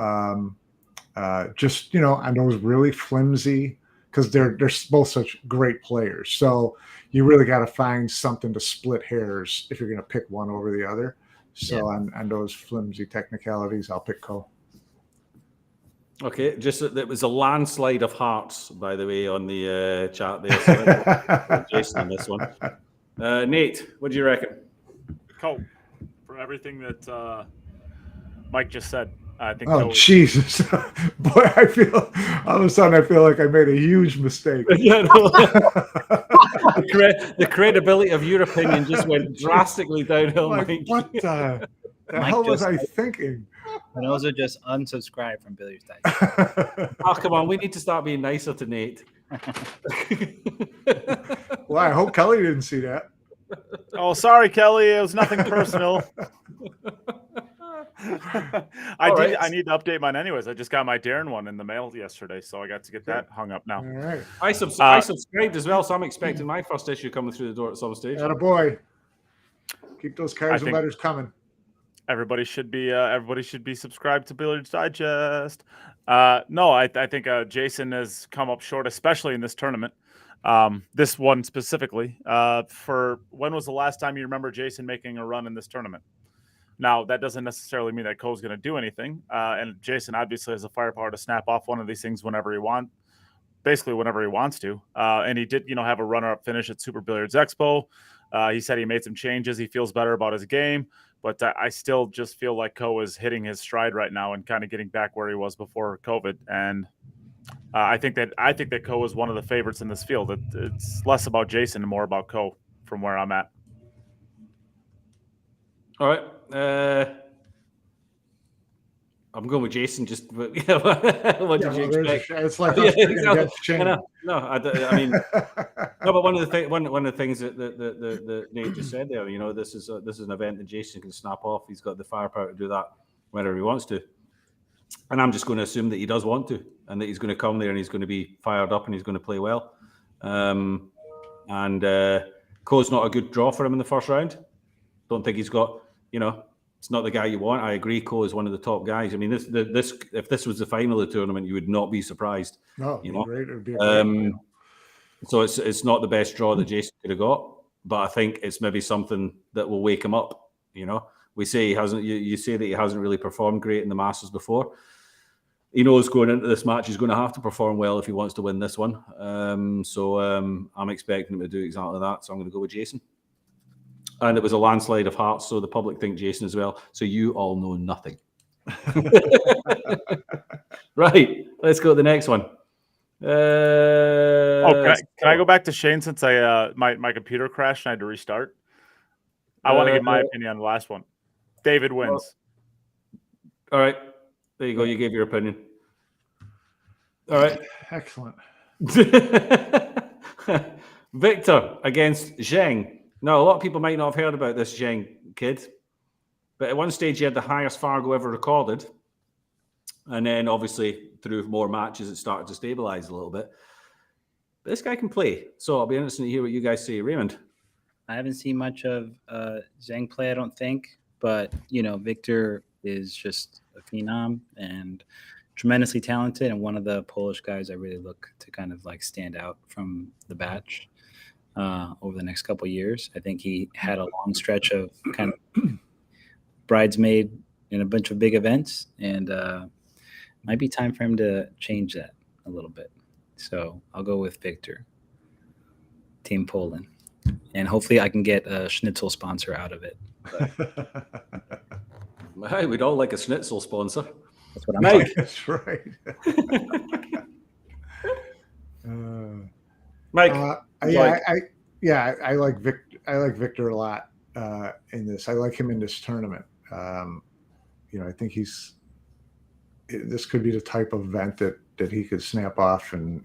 just, on those really flimsy, because they're both such great players. So you really got to find something to split hairs if you're going to pick one over the other. So on those flimsy technicalities, I'll pick Co. Okay, just it was a landslide of hearts, by the way, on the chat there. So Jason on this one. Nate, what do you reckon? Co, for everything that Mike just said. I think. Oh Jesus, boy! I feel all of a sudden I feel like I made a huge mistake. The credibility of your opinion just went drastically downhill. Like, Mike. what the hell was I thinking? Panozzo just unsubscribed from Billiards Dice. Oh, come on. We need to start being nicer to Nate. Well, I hope Kelly didn't see that. Oh, sorry, Kelly. It was nothing personal. I need to update mine anyways. I just got my Darren one in the mail yesterday, so I got to get that hung up now. All right. I subscribed as well, so I'm expecting my first issue coming through the door at some stage. Attaboy. Keep those cards and letters coming. Everybody should be subscribed to Billiards Digest. No, I think Jason has come up short, especially in this tournament. This one specifically. For when was the last time you remember Jason making a run in this tournament? Now, that doesn't necessarily mean that Cole's going to do anything. And Jason obviously has the firepower to snap off one of these things whenever he wants to. And he did, have a runner-up finish at Super Billiards Expo. He said he made some changes. He feels better about his game. But I still just feel like Ko is hitting his stride right now and kind of getting back where he was before COVID. And I think that Ko is one of the favorites in this field. It's less about Jason and more about Ko from where I'm at. All right. I'm going with Jason. Just what did you expect? It's like against Shane. No, I mean, no. But one of the things that Nate just said there, this is an event that Jason can snap off. He's got the firepower to do that whenever he wants to, and I'm just going to assume that he does want to, and that he's going to come there and he's going to be fired up and he's going to play well. And Ko's not a good draw for him in the first round. Don't think he's got, it's not the guy you want. I agree. Ko is one of the top guys. I mean, this if this was the final of the tournament, you would not be surprised. No, it'd be great. So it's not the best draw that Jason could have got, but I think it's maybe something that will wake him up. We say he hasn't. You say that he hasn't really performed great in the Masters before. He knows going into this match he's going to have to perform well if he wants to win this one. So I'm expecting him to do exactly that. So I'm going to go with Jason. And it was a landslide of hearts, so the public think Jason as well. So you all know nothing. Right, let's go to the next one. Can I go back to Shane since my computer crashed and I had to restart? I want to get my opinion on the last one. David wins. All right, there you go. You gave your opinion. All right. Excellent. Victor against Zheng. Now, a lot of people might not have heard about this Zheng kid, but at one stage he had the highest Fargo ever recorded. And then obviously through more matches, it started to stabilize a little bit. But this guy can play. So I'll be interested to hear what you guys say. Raymond? I haven't seen much of Zheng play, I don't think. But, Victor is just a phenom and tremendously talented. And one of the Polish guys I really look to kind of like stand out from the batch. Over the next couple of years. I think he had a long stretch of kind of bridesmaid in a bunch of big events, and might be time for him to change that a little bit. So I'll go with Victor, Team Poland, and hopefully I can get a schnitzel sponsor out of it. Hey, we'd all like a schnitzel sponsor. That's what I'm Mike. That's right. Mike. I like Victor. I like Victor a lot in this. I like him in this tournament. I think this could be the type of event that he could snap off and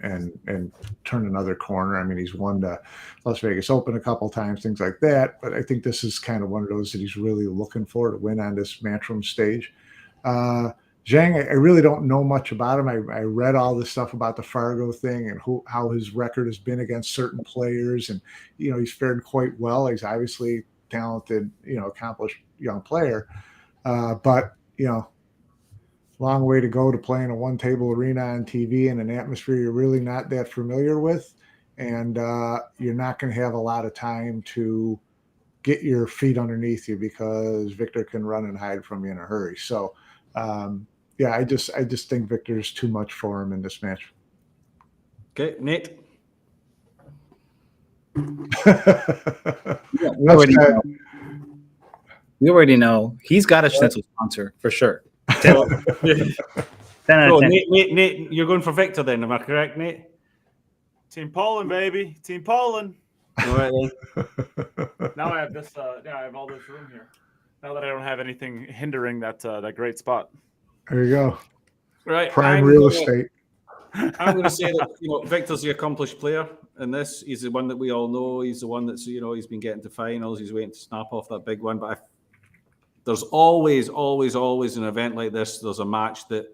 turn another corner. I mean, he's won the Las Vegas Open a couple times, things like that. But I think this is kind of one of those that he's really looking for to win on this Matchroom stage. Zheng, I really don't know much about him. I read all this stuff about the Fargo thing and how his record has been against certain players. And, he's fared quite well. He's obviously talented, accomplished young player. But, long way to go to playing a one-table arena on TV in an atmosphere you're really not that familiar with. And you're not going to have a lot of time to get your feet underneath you because Victor can run and hide from you in a hurry. So, I just think Victor's too much for him in this match. Okay, Nate. We already know he's got a schnitzel sponsor for sure. 10 out of 10. Nate, you're going for Victor then, am I correct, Nate? Team Poland, baby. Team Poland. All right, then. Now I have this. I have all this room here. Now that I don't have anything hindering that great spot. There you go. Right. Prime real estate. I'm going to say that Victor's the accomplished player in this. He's the one that we all know. He's the one that's he's been getting to finals. He's waiting to snap off that big one. But there's always an event like this. There's a match that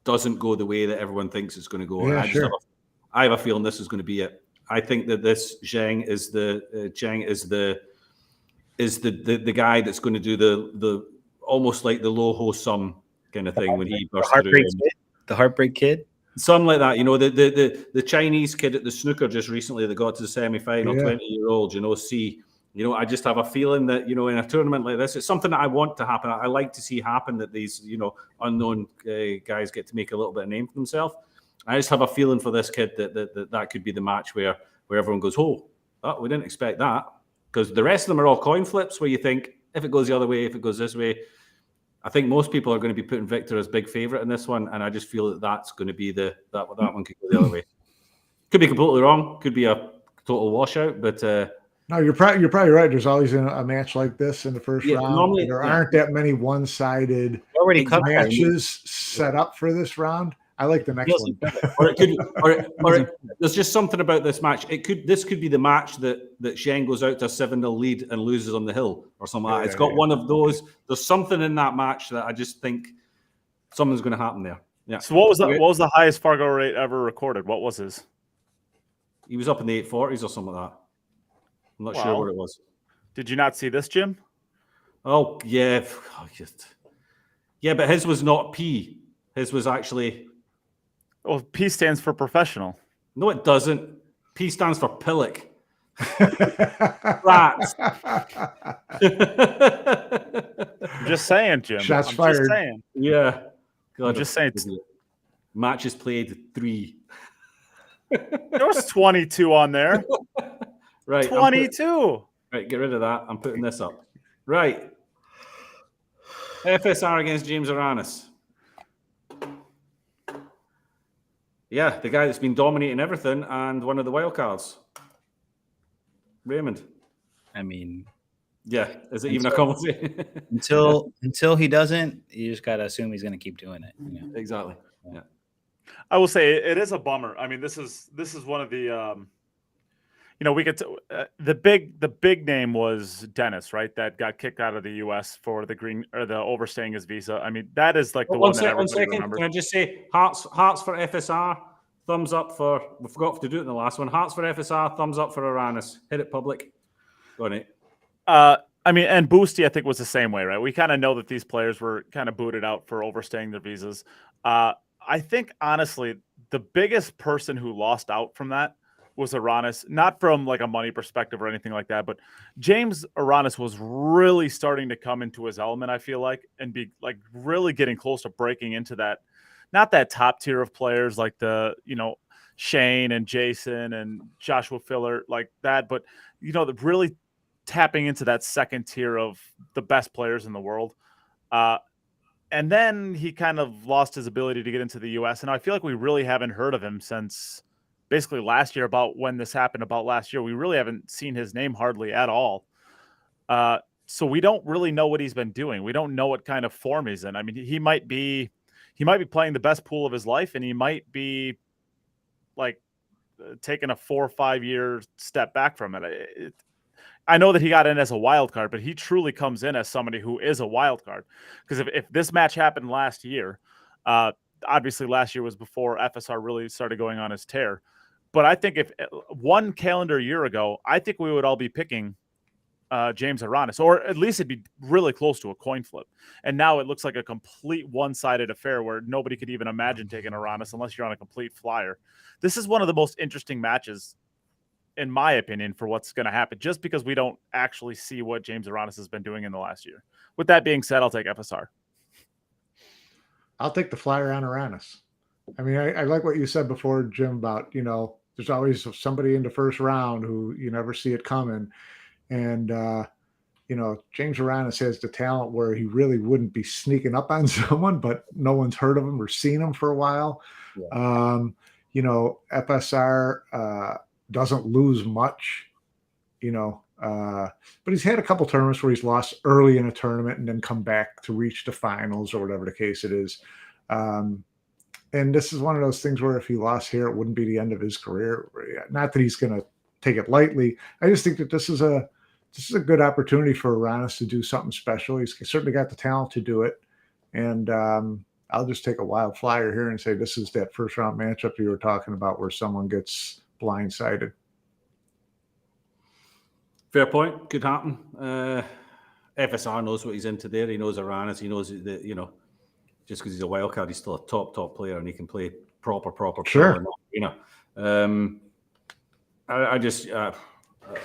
doesn't go the way that everyone thinks it's going to go. Yeah, I have a feeling this is going to be it. I think that this Zhang is the guy that's going to do the almost like the low ho sum kind of thing when he bursts through. The Heartbreak Kid. Something like that, the Chinese kid at the snooker just recently that got to the semi-final, 20-year-old, I just have a feeling that, in a tournament like this, it's something that I want to happen. I like to see happen that these, unknown guys get to make a little bit of name for themselves. I just have a feeling for this kid that could be the match where everyone goes, oh, we didn't expect that. Because the rest of them are all coin flips where you think, if it goes the other way, if it goes this way. I think most people are going to be putting Victor as big favorite in this one, and I just feel that that's going to be that one could go the other way. Could be completely wrong. Could be a total washout, but no, you're probably right. There's always a match like this in the first round. Normally, there aren't that many one-sided matches set up for this round. I like the next one. or there's just something about this match. This could be the match that Zhang goes out to a 7-0 lead and loses on the hill or something like that. It's got one of those. Okay. There's something in that match that I just think something's going to happen there. Yeah. So what was the highest Fargo rate ever recorded? What was his? He was up in the 840s or something like that. I'm not sure what it was. Did you not see this, Jim? Oh yeah, but his was not P. His was actually. Well, P stands for professional. No, it doesn't. P stands for Pillock. Rats. I'm just saying, Jim. Shots fired. Just saying. Yeah. God, I'm just saying. Matches played 3. There was 22 on there. Right. 22. Right, get rid of that. I'm putting this up. Right. FSR against James Aranis. Yeah, the guy that's been dominating everything and one of the wild cards. Raymond. I mean, yeah, is it even a conversation? until he doesn't, you just gotta assume he's gonna keep doing it. Exactly. Yeah. I will say it is a bummer. I mean, this is one of the we get to the big name was Dennis, right? That got kicked out of the U.S. for the overstaying his visa. I mean, that is like the one that everybody remembers. Can I just say hearts for FSR, thumbs up for. We forgot to do it in the last one. Hearts for FSR, thumbs up for Aranis. Hit it public. Go on it. I mean, and Boosty, I think, was the same way, right? We kind of know that these players were kind of booted out for overstaying their visas. I think honestly, the biggest person who lost out from that was Aranis, not from like a money perspective or anything like that, but James Aranis was really starting to come into his element, I feel like, and be like really getting close to breaking into that, not that top tier of players like the, Shane and Jason and Joshua Filler like that, but, really tapping into that second tier of the best players in the world. And then he kind of lost his ability to get into the U.S. And I feel like we really haven't heard of him since basically last year, about when this happened, about last year. We really haven't seen his name hardly at all. So we don't really know what he's been doing. We don't know what kind of form he's in. I mean, he might be playing the best pool of his life, and he might be like taking a 4 or 5 year step back from it. I know that he got in as a wild card, but he truly comes in as somebody who is a wild card. Because if this match happened last year, obviously last year was before FSR really started going on his tear. But I think if one calendar year ago, I think we would all be picking James Aranis, or at least it'd be really close to a coin flip. And now it looks like a complete one-sided affair where nobody could even imagine taking Aranis unless you're on a complete flyer. This is one of the most interesting matches, in my opinion, for what's going to happen, just because we don't actually see what James Aranis has been doing in the last year. With that being said, I'll take FSR. I'll take the flyer on Aranis. I mean, I like what you said before, Jim, about, there's always somebody in the first round who you never see it coming. And, James Aranis has the talent where he really wouldn't be sneaking up on someone, but no one's heard of him or seen him for a while. Yeah. FSR doesn't lose much, but he's had a couple tournaments where he's lost early in a tournament and then come back to reach the finals or whatever the case it is. And this is one of those things where if he lost here, it wouldn't be the end of his career. Not that he's going to take it lightly. I just think that this is a this is a good opportunity for Aranis to do something special. He's certainly got the talent to do it. And I'll just take a wild flyer here and say this is that first round matchup you were talking about where someone gets blindsided. Fair point. Could happen. FSR knows what he's into there. He knows Aranis. He knows that, just because he's a wild card, he's still a top player and he can play proper. Sure. I just,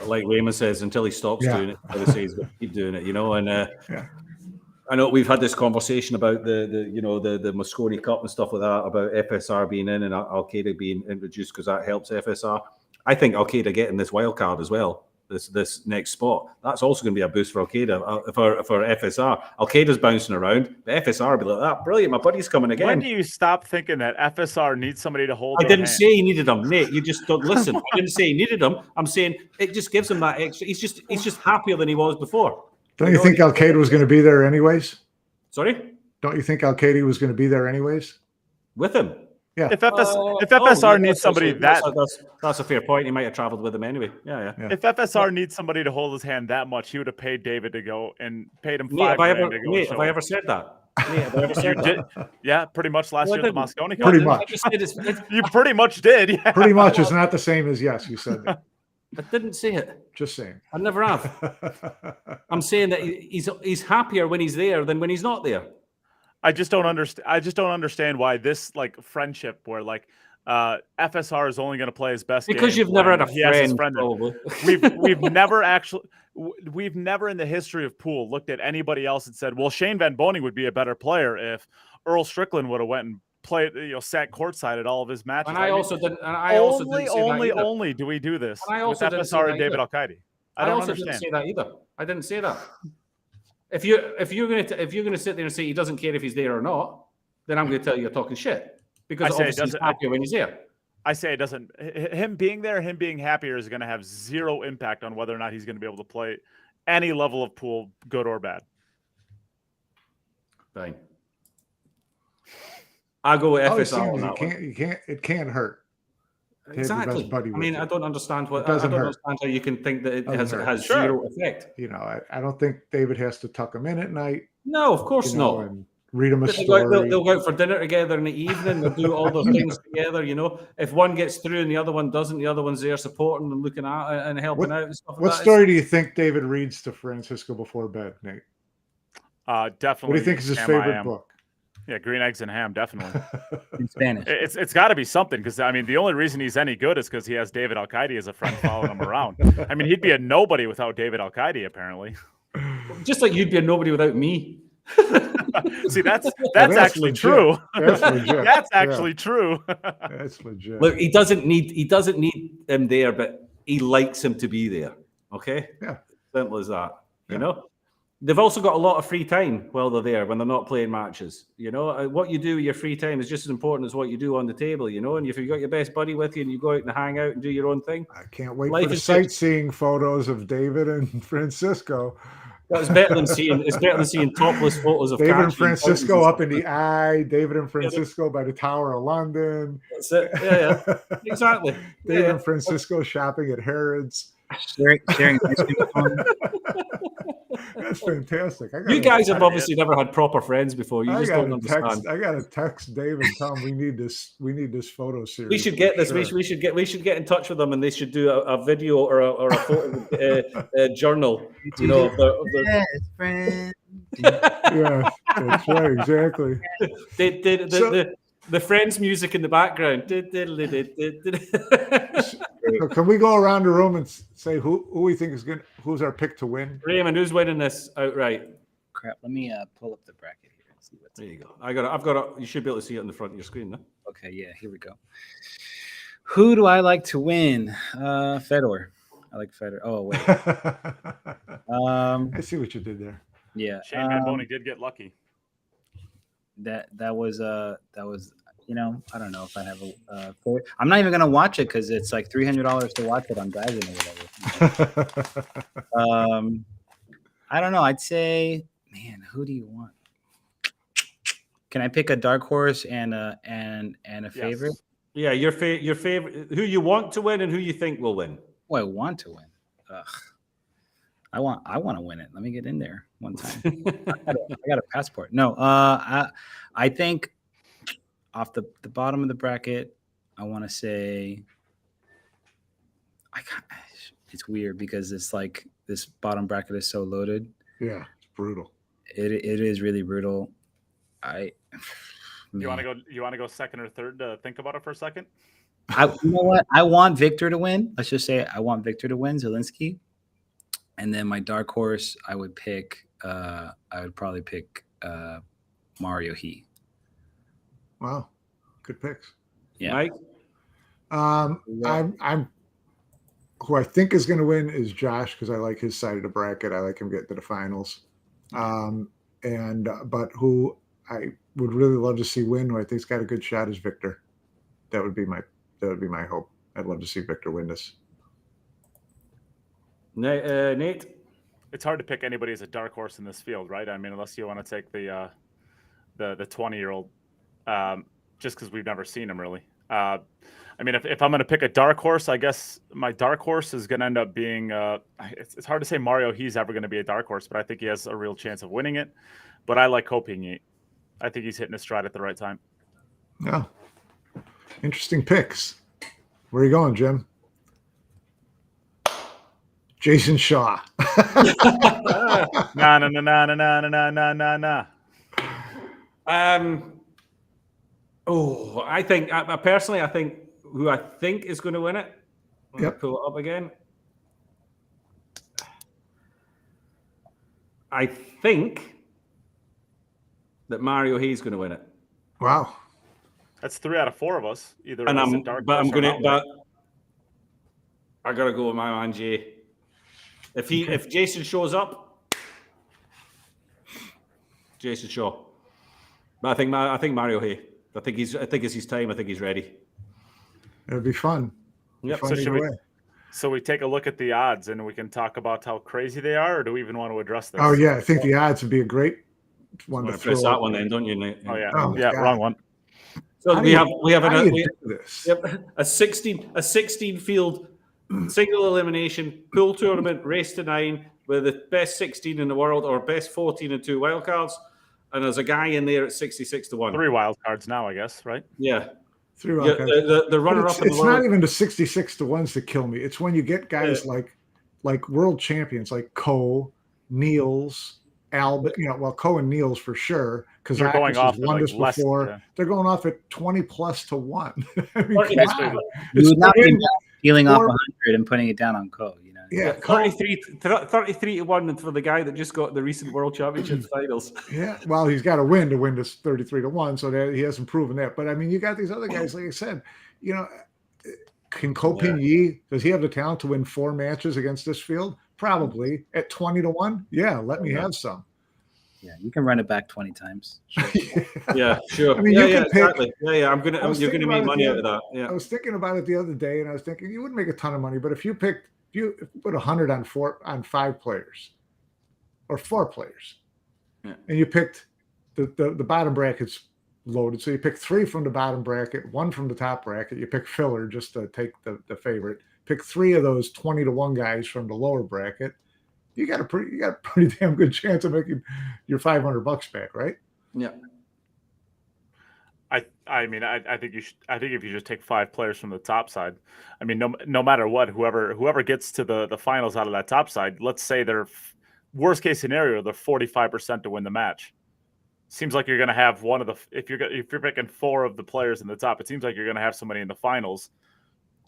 like Raymond says, until he stops doing it, I would say he's going to keep doing it, and I know we've had this conversation about the Mosconi Cup and stuff like that, about FSR being in and Al-Qaeda being introduced because that helps FSR. I think Al-Qaeda getting this wild card as well, this next spot, that's also going to be a boost for Al-Qaeda, for FSR. Al-Qaeda's bouncing around, but FSR will be like, that brilliant, my buddy's coming again. When do you stop thinking that FSR needs somebody to hold? I didn't say he needed him, Nate. You just don't listen. I didn't say he needed him. I'm saying it just gives him that extra. He's just happier than he was before. Don't you think Al-Qaeda was going to be there anyways? Sorry? Don't you think Al-Qaeda was going to be there anyways? With him? Yeah. If FSR needs somebody that's a fair point. He might have traveled with him anyway. Yeah. If FSR needs somebody to hold his hand that much, he would have paid David to go and paid him $5 grand to go. Nate, have I ever said that? Nate, have I ever said that? Yeah, pretty much last year at the Mosconi Cup. Pretty much. You pretty much did. Yeah. Pretty much is not the same as yes. You said that. I didn't say it. Just saying. I never have. I'm saying that he's happier when he's there than when he's not there. I just don't understand why this friendship where FSR is only going to play his best because game you've never had a friend. Probably. we've never in the history of pool looked at anybody else and said, well, Shane Van Boening would be a better player if Earl Strickland would have went and played, sat courtside at all of his matches. And I also didn't say that only do we do this and I also with FSR and David Al-Qaeda. I don't understand. Didn't say that either. I didn't say that. If you're going to sit there and say he doesn't care if he's there or not, then I'm going to tell you you're talking shit because obviously he's happier when he's there. I say it doesn't. Him being there, him being happier is going to have zero impact on whether or not he's going to be able to play any level of pool, good or bad. Fine. I'll go with FSR on that one. It can't hurt. Exactly. I mean, I don't understand how you can think that it has sure. Zero effect. I don't think David has to tuck him in at night. No, of course not. And read him a story. They'll go out for dinner together in the evening. They'll do all those things together. If one gets through and the other one doesn't, the other one's there supporting and looking at it and helping out and stuff. What story do you think David reads to Francisco before bed, Nate? Definitely. What do you think is his favorite book? Yeah, Green Eggs and Ham, definitely. In Spanish. It's got to be something because, the only reason he's any good is because he has David Al-Qaeda as a friend following him around. He'd be a nobody without David Al-Qaeda, apparently. Just like you'd be a nobody without me. See, that's actually legit. True. That's legit. That's actually true. That's legit. Look, he doesn't need him there, but he likes him to be there. Okay? Yeah. Simple as that. They've also got a lot of free time while they're there when they're not playing matches. What you do with your free time is just as important as what you do on the table, and if you've got your best buddy with you and you go out and hang out and do your own thing. I can't wait for the sightseeing photos of David and Francisco. It's better than seeing topless photos of David and Francisco up in the eye, David and Francisco by the Tower of London. That's it. Yeah. Exactly. David and Francisco shopping at Harrods. Sharing ice cream with fun. That's fantastic. You guys have obviously never had proper friends before. You just don't understand. I gotta text Dave and tell him we need this photo series. We should get this. Sure. We should get in touch with them, and they should do a video or a photo journal. Of the yes, friend. Yeah, that's right. Exactly. The Friends music in the background. So can we go around the room and say who we think is good? Who's our pick to win? Raymond, who's winning this outright? Crap. Let me pull up the bracket here and see what's. There you go. You should be able to see it on the front of your screen, no? Okay. Yeah. Here we go. Who do I like to win? Fedor. I like Fedor. Oh wait. I see what you did there. Yeah. Shane Van Boening did get lucky. That was I don't know if I have a I'm not even gonna watch it because it's like $300 to watch it on Dragon or whatever. I don't know. I'd say, man, who do you want? Can I pick a dark horse and a favorite? Yeah, your favorite, who you want to win and who you think will win. Oh, I want to win. Ugh. I want to win it. Let me get in there one time. I got a passport. No, I think off the bottom of the bracket, I want to say it's weird because it's like this bottom bracket is so loaded. Yeah, it's brutal. It is really brutal. You want to go second or third to think about it for a second? You know what? I want Victor to win. Let's just say I want Victor to win, Zelensky. And then my dark horse, I would probably pick Mario He. Wow, good picks. Yeah. Mike? I'm who I think is going to win is Josh because I like his side of the bracket. I like him getting to the finals. But who I would really love to see win, who I think's got a good shot, is Victor. That would be my hope. I'd love to see Victor win this. Nate? It's hard to pick anybody as a dark horse in this field, right? I mean, unless you want to take the 20-year-old, just because we've never seen him really. I mean, if I'm going to pick a dark horse, I guess my dark horse is going to end up being. It's hard to say Mario He's ever going to be a dark horse, but I think he has a real chance of winning it. But I like Koping. I think he's hitting his stride at the right time. Yeah, interesting picks. Where are you going, Jim? Jason Shaw. Nah. I think personally, I think who I think is going to win it. Yep. Pull it up again. I think that Mario He's going to win it. Wow. That's 3 out of 4 of us. Either And of us I'm, a dark but I'm horse or gonna, not. but I gotta go with my man Jay. If Jason shows up, Jason Shaw. But I think Mario Hay. I think it's his time. I think he's ready. It'll be fun. Yep. So we take a look at the odds and we can talk about how crazy they are, or do we even want to address this? Oh yeah, I think the odds would be a great one to press throw. that one then, don't you, Nate? Oh yeah, Oh, yeah, God. wrong one. So we have this. a 16 field single elimination pool tournament, race to 9, with the best 16 in the world or best 14 and 2 wild cards, and there's a guy in there at 66-1. 3 wild cards now, I guess, right? Yeah. Through The runner up in the it's world. not even the 66-1s that kill me. It's when you get guys like world champions like Coe, Niels, Albert. Coe and Niels for sure because they're going off won this less, before. yeah. They're going off at 20+ to 1. I mean, you would not be peeling off 100 and putting it down on Coe. Yeah, 33-1 for the guy that just got the recent World Championship finals. Yeah, well, he's got to win this 33-1, so that he hasn't proven that. But I mean, you got these other guys, like I said, can Koping Yi, does he have the talent to win 4 matches against this field? Probably at 20-1. Yeah, let me have some. Yeah, you can run it back 20 times. Sure. Yeah, sure. I mean, you can pick. Exactly. Yeah. You're gonna make money out of that. Yeah. I was thinking about it the other day, and I was thinking you wouldn't make a ton of money, but if you put 100 on 5 players or 4 players, and you picked the bottom bracket's loaded, so you pick 3 from the bottom bracket, 1 from the top bracket. You pick filler just to take the favorite. Pick 3 of those 20-1 guys from the lower bracket. You got a pretty damn good chance of making your $500 back, right? Yeah. I mean, I think you should. I think if you just take 5 players from the top side, I mean, no matter what, whoever gets to the finals out of that top side, let's say they're worst case scenario, they're 45% to win the match. Seems like you're going to have one of the if you're picking 4 of the players in the top, it seems like you're going to have somebody in the finals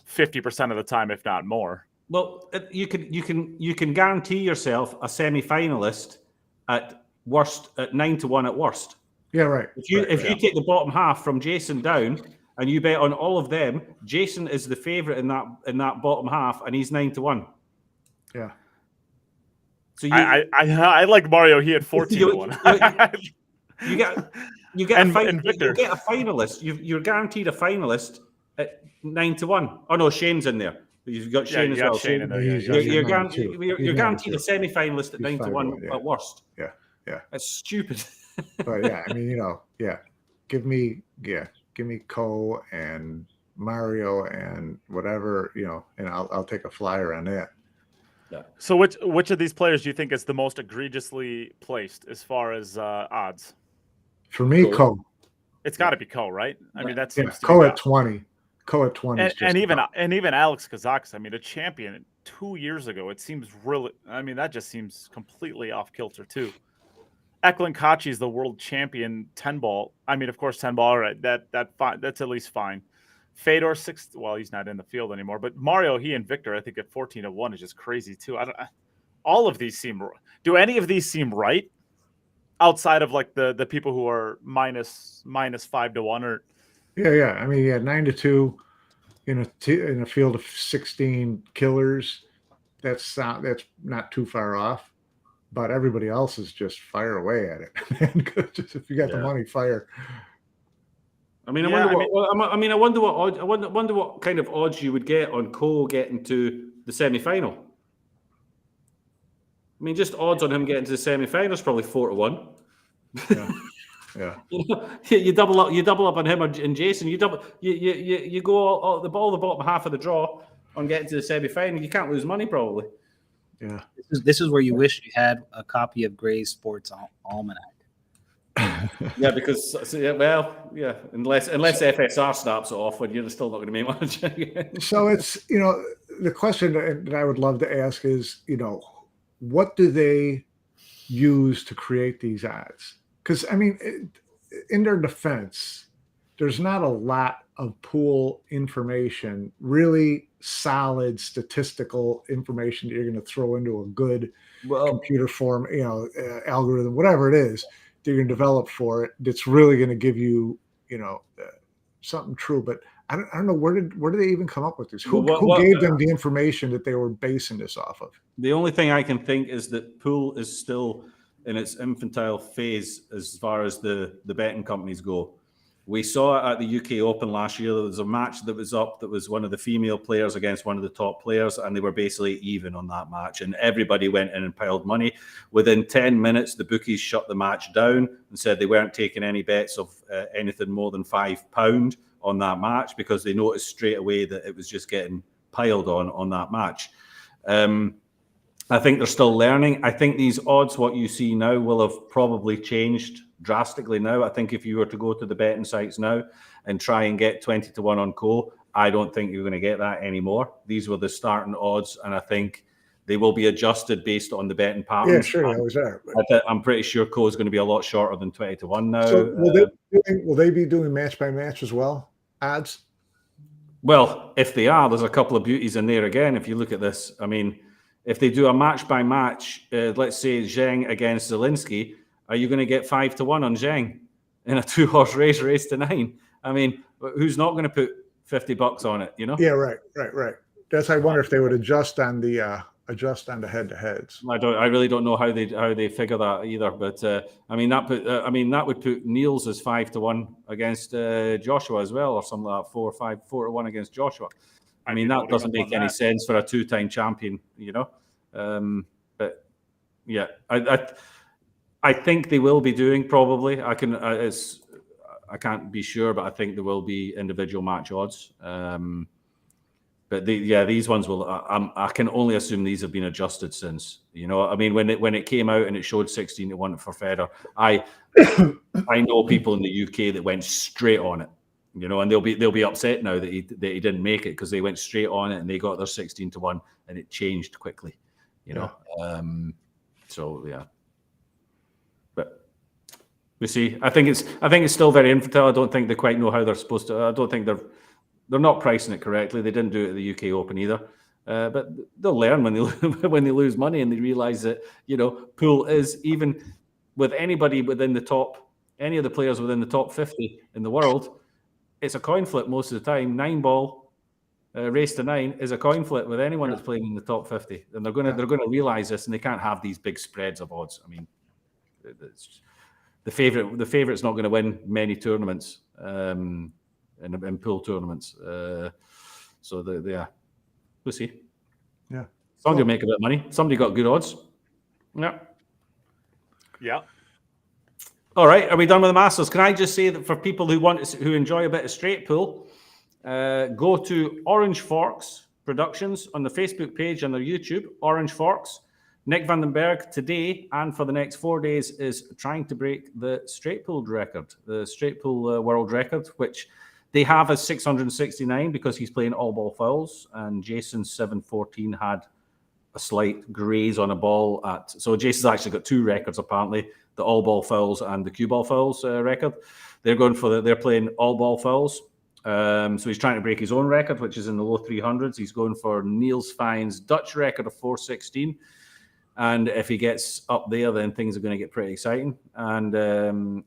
50% of the time, if not more. Well, you can guarantee yourself a semi-finalist at worst at 9-1 at worst. Yeah, right. If you take the bottom half from Jason down and you bet on all of them, Jason is the favorite in that bottom half, and he's 9-1. Yeah. So I like Mario. He had 14-1. You get a finalist. You're guaranteed a finalist at 9-1. Oh no, Shane's in there. You've got Shane as well. Shane in there. You're guaranteed a semi-finalist at 9-1 at worst. Yeah. That's stupid. But yeah, I mean, give me Coe and Mario and whatever, and I'll take a flyer on that. Yeah. So which of these players do you think is the most egregiously placed as far as odds? For me, Ko. It's got to be Ko, right? I mean, that seems to Ko be at 20. Ko at 20 is just and even Alex Kazakis. I mean, a champion 2 years ago. It seems really. I mean, that just seems completely off kilter too. Eklund Kachi is the world champion 10-ball. I mean, of course, 10-ball. All right, that's at least fine. Fedor 6. Well, he's not in the field anymore. But Mario, he and Victor, I think at 14-1 is just crazy too. All of these seem. Do any of these seem right? Outside of like the people who are minus 5-1 or. Yeah. I mean, 9-2 in a field of 16 killers. That's not too far off. But everybody else is just fire away at it. Just, if you got the money, fire. I mean, I wonder what kind of odds you would get on Ko getting to the semi-final. I mean, just odds on him getting to the semi-final is probably 4-1. Yeah. You double up on him and Jason. You go all the bottom half of the draw on getting to the semi-final. You can't lose money probably. Yeah. This is where you wish you had a copy of Gray's Sports Almanac. Yeah, because unless FSR stops it off, when you're still not going to make much. So it's the question that I would love to ask is what do they use to create these odds? Because I mean, in their defense, there's not a lot of pool information, really solid statistical information that you're going to throw into a good computer form, algorithm, whatever it is that you're going to develop for it. That's really going to give you, something true. But I don't know where did they even come up with this? Who gave them the information that they were basing this off of? The only thing I can think is that pool is still in its infantile phase as far as the betting companies go. We saw it at the UK Open last year. There was a match that was up that was one of the female players against one of the top players, and they were basically even on that match. And everybody went in and piled money. Within 10 minutes, the bookies shut the match down and said they weren't taking any bets of anything more than £5 on that match because they noticed straight away that it was just getting piled on that match. I think they're still learning. I think these odds, what you see now, will have probably changed drastically now. I think if you were to go to the betting sites now and try and get 20-1 on Ko, I don't think you're going to get that anymore. These were the starting odds, and I think they will be adjusted based on the betting patterns. Yeah, sure, they always are. I'm pretty sure Ko is going to be a lot shorter than 20-1 now. So will they be doing match by match as well? Odds? Well, if they are, there's a couple of beauties in there again. If you look at this, I mean, if they do a match by match, let's say Zheng against Zielinski, are you going to get 5-1 on Zheng in a 2-horse race to 9? I mean, who's not going to put $50 on it? Yeah, right. That's I wonder if they would adjust on the head-to-heads. I really don't know how they figure that either. But that would put Niels as 5-1 against Joshua as well, or something like that, 4-1 against Joshua. I mean, that doesn't make any sense for a two-time champion, But yeah, I think they will be doing probably. I can't be sure, but I think there will be individual match odds. But these ones will. I can only assume these have been adjusted since. I mean, when it came out and it showed 16-1 for Federer, I know people in the UK that went straight on it. And they'll be upset now that he didn't make it because they went straight on it and they got their 16-1 and it changed quickly. So yeah, but we see. I think it's still very infantile. I don't think they quite know how they're supposed to. I don't think they're not pricing it correctly. They didn't do it at the UK Open either. But they'll learn when they lose money and they realize that pool is, even with anybody within the top, any of the players within the top 50 in the world. It's a coin flip most of the time. 9-ball race to 9 is a coin flip with anyone that's playing in the top 50, and they're going to realize this, and they can't have these big spreads of odds. I mean, the favorite's not going to win many tournaments in pool tournaments. So we'll see. Yeah, somebody will make a bit of money. Somebody got good odds. Yeah. All right, are we done with the Masters? Can I just say that for people who enjoy a bit of straight pool, go to Orange Forks, Productions on the Facebook page and their YouTube, Orange Forks. Nick Vandenberg today and for the next 4 days is trying to break the straight pull record, the straight pull world record, which they have as 669 because he's playing all ball fouls, and Jason's 714 had a slight graze on a ball at. So Jason's actually got 2 records apparently: the all ball fouls and the cue ball fouls record. They're going for they're playing all ball fouls. So he's trying to break his own record, which is in the low 300s. He's going for Niels Fine's Dutch record of 416. And if he gets up there, then things are going to get pretty exciting. And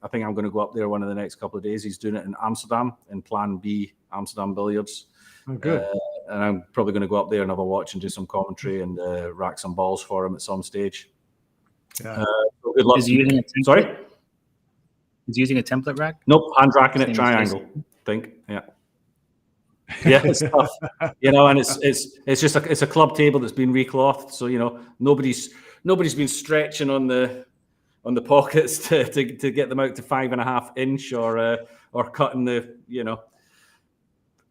I think I'm going to go up there one of the next couple of days. He's doing it in Amsterdam, in Plan B, Amsterdam Billiards. Oh, good. And I'm probably going to go up there and have a watch and do some commentary and rack some balls for him at some stage. Yeah. So good luck. Is he using a template? Sorry? Is he using a template rack? Nope, hand racking it triangle. Yeah, it's tough, and it's just a club table that's been reclothed, so nobody's been stretching on the pockets to get them out to 5.5 inch or cutting the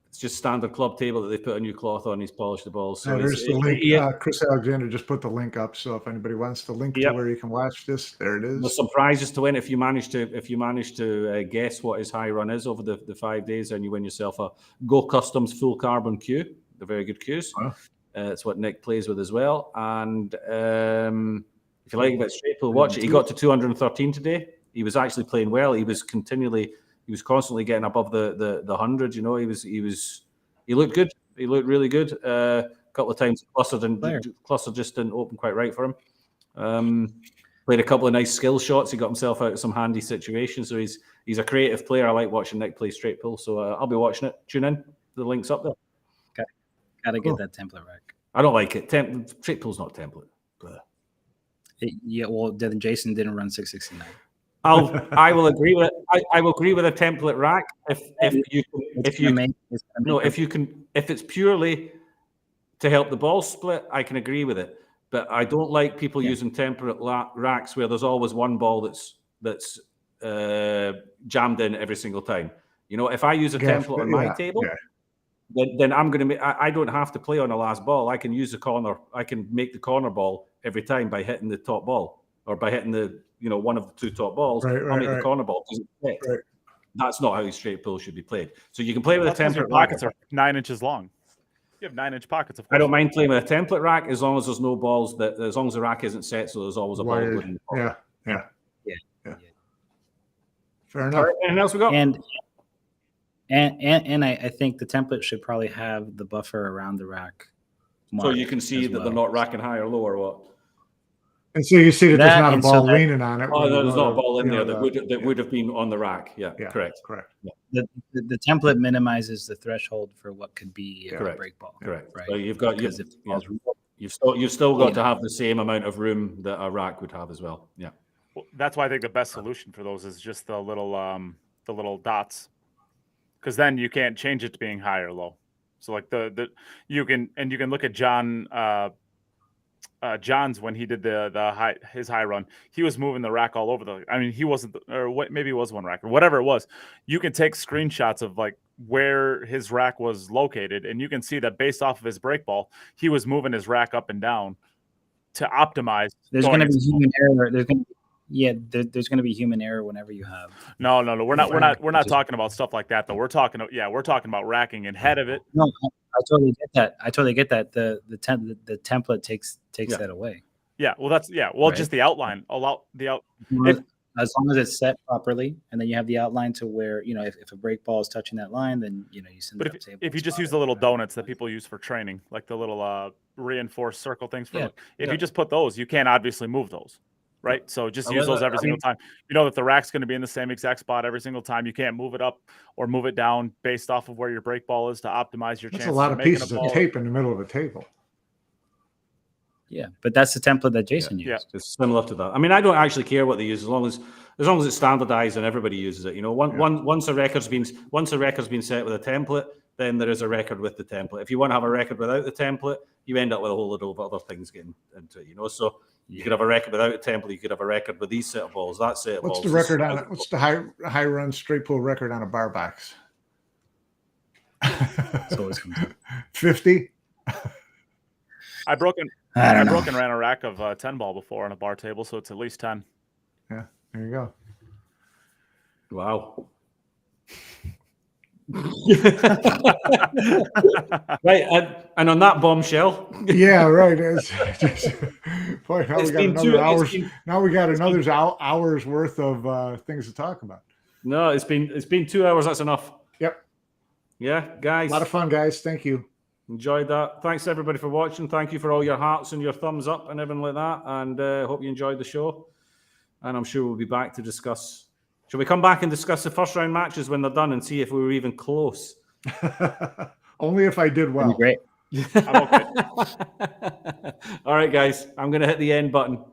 it's just standard club table that they put a new cloth on. He's polished the balls. So there's the link. Chris Alexander just put the link up, so if anybody wants the link to where you can watch this, there it is. There's some prizes to win if you manage to guess what his high run is over the 5 days, and you win yourself a Go Customs full carbon cue. They're very good cues. Wow. It's what Nick plays with as well. And if you like a bit straight pull, watch it. He got to 213 today. He was actually playing well. He was constantly getting above the 100. He looked good. He looked really good. A couple of times cluster just didn't open quite right for him. Played a couple of nice skill shots. He got himself out of some handy situations. So he's a creative player. I like watching Nick play straight pull. So I'll be watching it. Tune in. The link's up there. Gotta get that template rack. I don't like it. Straight pull's not template. Then Jason didn't run 669. I will agree with it. I will agree with a template rack if it's purely to help the ball split. I can agree with it, but I don't like people using template racks where there's always one ball that's jammed in every single time. If I use a template on my table, then I'm going to. I don't have to play on the last ball. I can use the corner. I can make the corner ball every time by hitting the top ball or by hitting the one of the 2 top balls. I'll make the corner ball. That's not how straight pull should be played. So you can play with a template. Pockets are 9 inches long. You have 9-inch pockets. Of course. I don't mind playing with a template rack as long as there's no balls. As long as the rack isn't set, so there's always a ball. Yeah. Fair enough. Right, anything else we got? And I think the template should probably have the buffer around the rack. So you can see that they're not racking high or low or what? And so you see that there's not a ball leaning on it. Oh, there's not a ball in there that would have been on the rack. Yeah. Correct. Yeah. The template minimizes the threshold for what could be a break ball. Correct. Right. So you've still got to have the same amount of room that a rack would have as well. Yeah. Well, that's why I think the best solution for those is just the little dots, because then you can't change it to being high or low. So like you can look at John's when he did his high run, he was moving the rack all over he wasn't, or what, maybe it was one rack or whatever it was. You can take screenshots of like where his rack was located, and you can see that based off of his break ball, he was moving his rack up and down to optimize. There's going to be human error. There's going to be human error whenever you have. No. We're not talking about stuff like that though. We're talking about racking and head of it. No, I totally get that. The template takes that away. Yeah. Well, right? Just the outline. As long as it's set properly, and then you have the outline to where if a break ball is touching that line, then you send. But if you just use the little donuts that people use for training, like the little reinforced circle things, you just put those, you can't obviously move those. Right. So just use those every single time. You know that the rack's going to be in the same exact spot every single time. You can't move it up or move it down based off of where your break ball is to optimize your chances. That's a lot of pieces of tape in the middle of a table. Yeah, but that's the template that Jason used. Yeah, it's similar to that. I don't actually care what they use as long as it's standardized and everybody uses it. Once a record's been set with a template, then there is a record with the template. If you want to have a record without the template, you end up with a whole lot of other things getting into it. So you could have a record without a template. You could have a record with these set of balls, that set of balls. What's the record on it? What's the high run straight pull record on a bar box? 50. I broke and ran a rack of 10 ball before on a bar table, so it's at least 10. Yeah, there you go. Wow. Right, and on that bombshell. Yeah, right. Boy, now we got another hour's worth of things to talk about. No, it's been 2 hours. That's enough. Yep. Yeah, guys. A lot of fun, guys. Thank you. Enjoyed that. Thanks everybody for watching. Thank you for all your hearts and your thumbs up and everything like that. And hope you enjoyed the show. And I'm sure we'll be back to discuss. Shall we come back and discuss the first round matches when they're done and see if we were even close? Only if I did well. Great. I'm okay. All right, guys. I'm going to hit the end button.